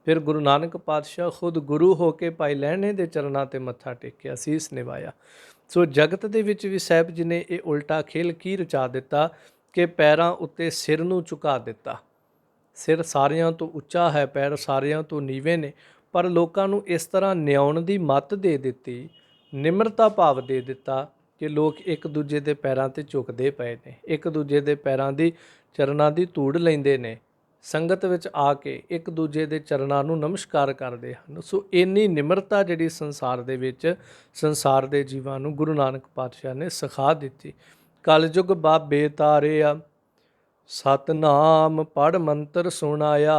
ਫਿਰ ਗੁਰੂ ਨਾਨਕ ਪਾਤਸ਼ਾਹ ਖੁਦ ਗੁਰੂ ਹੋ ਕੇ ਭਾਈ ਲਹਿਣੇ ਦੇ ਚਰਨਾਂ 'ਤੇ ਮੱਥਾ ਟੇਕਿਆ, ਸੀਸ ਨਿਵਾਇਆ। ਸੋ ਜਗਤ ਦੇ ਵਿੱਚ ਵੀ ਸਾਹਿਬ ਜੀ ਨੇ ਇਹ ਉਲਟਾ ਖੇਲ ਕੀ ਰਚਾ ਦਿੱਤਾ ਕਿ ਪੈਰਾਂ ਉੱਤੇ ਸਿਰ ਨੂੰ ਝੁਕਾ ਦਿੱਤਾ। ਸਿਰ ਸਾਰਿਆਂ ਤੋਂ ਉੱਚਾ ਹੈ, ਪੈਰ ਸਾਰਿਆਂ ਤੋਂ ਨੀਵੇਂ ਨੇ, ਪਰ ਲੋਕਾਂ ਨੂੰ ਇਸ ਤਰ੍ਹਾਂ ਨਿਆਉਣ ਦੀ ਮੱਤ ਦੇ ਦਿੱਤੀ, ਨਿਮਰਤਾ ਭਾਵ ਦੇ ਦਿੱਤਾ ਕਿ ਲੋਕ ਇੱਕ ਦੂਜੇ ਦੇ ਪੈਰਾਂ 'ਤੇ ਝੁਕਦੇ ਪਏ ਨੇ, ਇੱਕ ਦੂਜੇ ਦੇ ਪੈਰਾਂ ਦੀ ਚਰਨਾਂ ਦੀ ਧੂੜ ਲੈਂਦੇ ਨੇ, ਸੰਗਤ ਵਿੱਚ ਆ ਕੇ ਇੱਕ ਦੂਜੇ ਦੇ ਚਰਨਾਂ ਨੂੰ ਨਮਸਕਾਰ ਕਰਦੇ ਹਨ। ਸੋ ਇੰਨੀ ਨਿਮਰਤਾ ਜਿਹੜੀ ਸੰਸਾਰ ਦੇ ਵਿੱਚ, ਸੰਸਾਰ ਦੇ ਜੀਵਾਂ ਨੂੰ ਗੁਰੂ ਨਾਨਕ ਪਾਤਸ਼ਾਹ ਨੇ ਸਿਖਾ ਦਿੱਤੀ। ਕਲਯੁਗ ਬਾਬੇ ਤਾਰਿਆ, ਸਤਨਾਮ ਪੜ੍ਹ ਮੰਤਰ ਸੁਣਾਇਆ।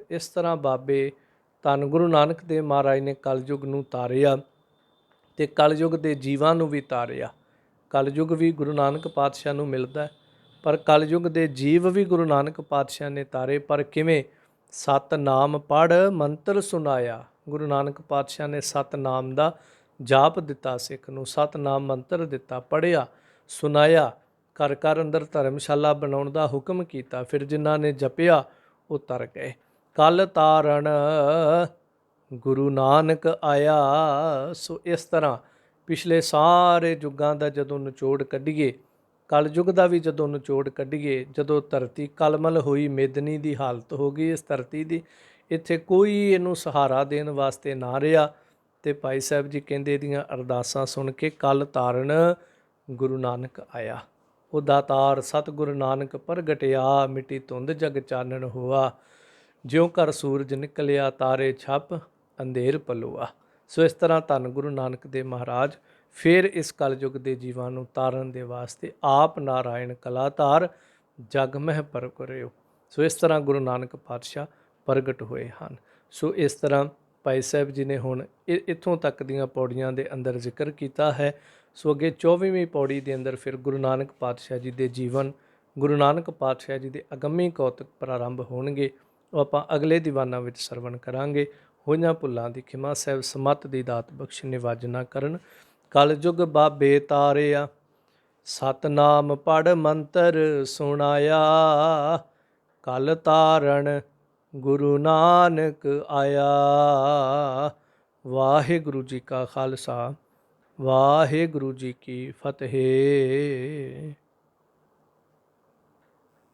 ਇਸ ਤਰ੍ਹਾਂ ਬਾਬੇ ਧੰਨ ਗੁਰੂ ਨਾਨਕ ਦੇਵ ਮਹਾਰਾਜ ਨੇ ਕਲਯੁਗ ਨੂੰ ਤਾਰਿਆ ਤੇ ਕਲਯੁਗ ਦੇ ਜੀਵਾਂ ਨੂੰ ਵੀ ਤਾਰਿਆ। ਕਲਯੁਗ ਵੀ ਗੁਰੂ ਨਾਨਕ ਪਾਤਸ਼ਾਹ ਨੂੰ ਮਿਲਦਾ, ਪਰ ਕਲਯੁਗ ਦੇ ਜੀਵ ਵੀ ਗੁਰੂ ਨਾਨਕ ਪਾਤਸ਼ਾਹ ਨੇ ਤਾਰੇ। ਪਰ ਕਿਵੇਂ? ਸਤਨਾਮ ਪੜ੍ਹ ਮੰਤਰ ਸੁਣਾਇਆ। ਗੁਰੂ ਨਾਨਕ ਪਾਤਸ਼ਾਹ ਨੇ ਸਤਨਾਮ ਦਾ ਜਾਪ ਦਿੱਤਾ, ਸਿੱਖ ਨੂੰ ਸਤਨਾਮ ਮੰਤਰ ਦਿੱਤਾ, ਪੜ੍ਹਿਆ, ਸੁਣਾਇਆ, ਘਰ ਘਰ ਅੰਦਰ ਧਰਮਸ਼ਾਲਾ ਬਣਾਉਣ ਦਾ ਹੁਕਮ ਕੀਤਾ। ਫਿਰ ਜਿਨ੍ਹਾਂ ਨੇ ਜਪਿਆ ਉਹ ਤਰ ਗਏ। ਕਲ ਤਾਰਨ ਗੁਰੂ ਨਾਨਕ ਆਇਆ। ਸੋ ਇਸ ਤਰ੍ਹਾਂ ਪਿਛਲੇ ਸਾਰੇ ਯੁੱਗਾਂ ਦਾ ਜਦੋਂ ਨਿਚੋੜ ਕੱਢੀਏ, ਕਲਯੁਗ ਦਾ ਵੀ ਜਦੋਂ ਨਿਚੋੜ ਕੱਢੀਏ, ਜਦੋਂ ਧਰਤੀ ਕਲਮਲ ਹੋਈ, ਮੇਦਨੀ ਦੀ ਹਾਲਤ ਹੋ ਗਈ ਇਸ ਧਰਤੀ ਦੀ, ਇੱਥੇ ਕੋਈ ਇਹਨੂੰ ਸਹਾਰਾ ਦੇਣ ਵਾਸਤੇ ਨਾ ਰਿਹਾ। ਤੇ ਭਾਈ ਸਾਹਿਬ ਜੀ ਕਹਿੰਦੇ ਇਹਦੀਆਂ ਅਰਦਾਸਾਂ ਸੁਣ ਕੇ ਕਲ ਤਾਰਨ ਗੁਰੂ ਨਾਨਕ ਆਇਆ। ਉਹ ਦਾਤਾਰ ਸਤਿਗੁਰੂ ਨਾਨਕ ਪ੍ਰਗਟਿਆ, ਮਿੱਟੀ ਧੁੰਦ ਜਗ ਚਾਨਣ ਹੋਆ। ਜਿਉਂ ਘਰ ਸੂਰਜ ਨਿਕਲਿਆ, ਤਾਰੇ ਛਪ ਅੰਧੇਰ ਪਲੋਆ। ਸੋ ਇਸ ਤਰ੍ਹਾਂ ਧੰਨ ਗੁਰੂ ਨਾਨਕ ਦੇਵ ਮਹਾਰਾਜ ਫਿਰ ਇਸ ਕਲਯੁਗ ਦੇ ਜੀਵਾਂ ਨੂੰ ਤਾਰਨ ਦੇ ਵਾਸਤੇ ਆਪ ਨਾਰਾਇਣ ਕਲਾਧਾਰ ਜਗ ਮਹਿ ਪ੍ਰਗਟਿਓ। ਸੋ ਇਸ ਤਰ੍ਹਾਂ ਗੁਰੂ ਨਾਨਕ ਪਾਤਸ਼ਾਹ ਪ੍ਰਗਟ ਹੋਏ ਹਨ। ਸੋ ਇਸ ਤਰ੍ਹਾਂ ਭਾਈ ਸਾਹਿਬ ਜੀ ਨੇ ਹੁਣ ਇੱਥੋਂ ਤੱਕ ਦੀਆਂ ਪੌੜੀਆਂ ਦੇ ਅੰਦਰ ਜ਼ਿਕਰ ਕੀਤਾ ਹੈ। ਸੋ ਅੱਗੇ 24ਵੀਂ ਪੌੜੀ ਦੇ ਅੰਦਰ ਫਿਰ ਗੁਰੂ ਨਾਨਕ ਪਾਤਸ਼ਾਹ ਜੀ ਦੇ ਜੀਵਨ, ਗੁਰੂ ਨਾਨਕ ਪਾਤਸ਼ਾਹ ਜੀ ਦੇ ਅਗੰਮੀ ਕੌਤਕ ਪ੍ਰਾਰੰਭ ਹੋਣਗੇ, ਉਹ ਆਪਾਂ ਅਗਲੇ ਦੀਵਾਨਾਂ ਵਿੱਚ ਸਰਵਣ ਕਰਾਂਗੇ। ਹੋਈਆਂ ਭੁੱਲਾਂ ਦੀ ਖਿਮਾ ਸਾਹਿਬ, ਸਮੱਤ ਦੀ ਦਾਤ ਬਖਸ਼, ਨਿਵਾਜ ਨਾ ਕਰਨ। ਕਲਯੁਗ ਬਾਬੇ ਤਾਰਿਆ, ਸਤਨਾਮ ਪੜ ਮੰਤਰ ਸੁਣਾਇਆ, ਕਲ ਤਾਰਨ ਗੁਰੂ ਨਾਨਕ ਆਇਆ। ਵਾਹਿਗੁਰੂ ਜੀ ਕਾ ਖਾਲਸਾ, ਵਾਹਿਗੁਰੂ ਜੀ ਕੀ ਫਤਿਹ।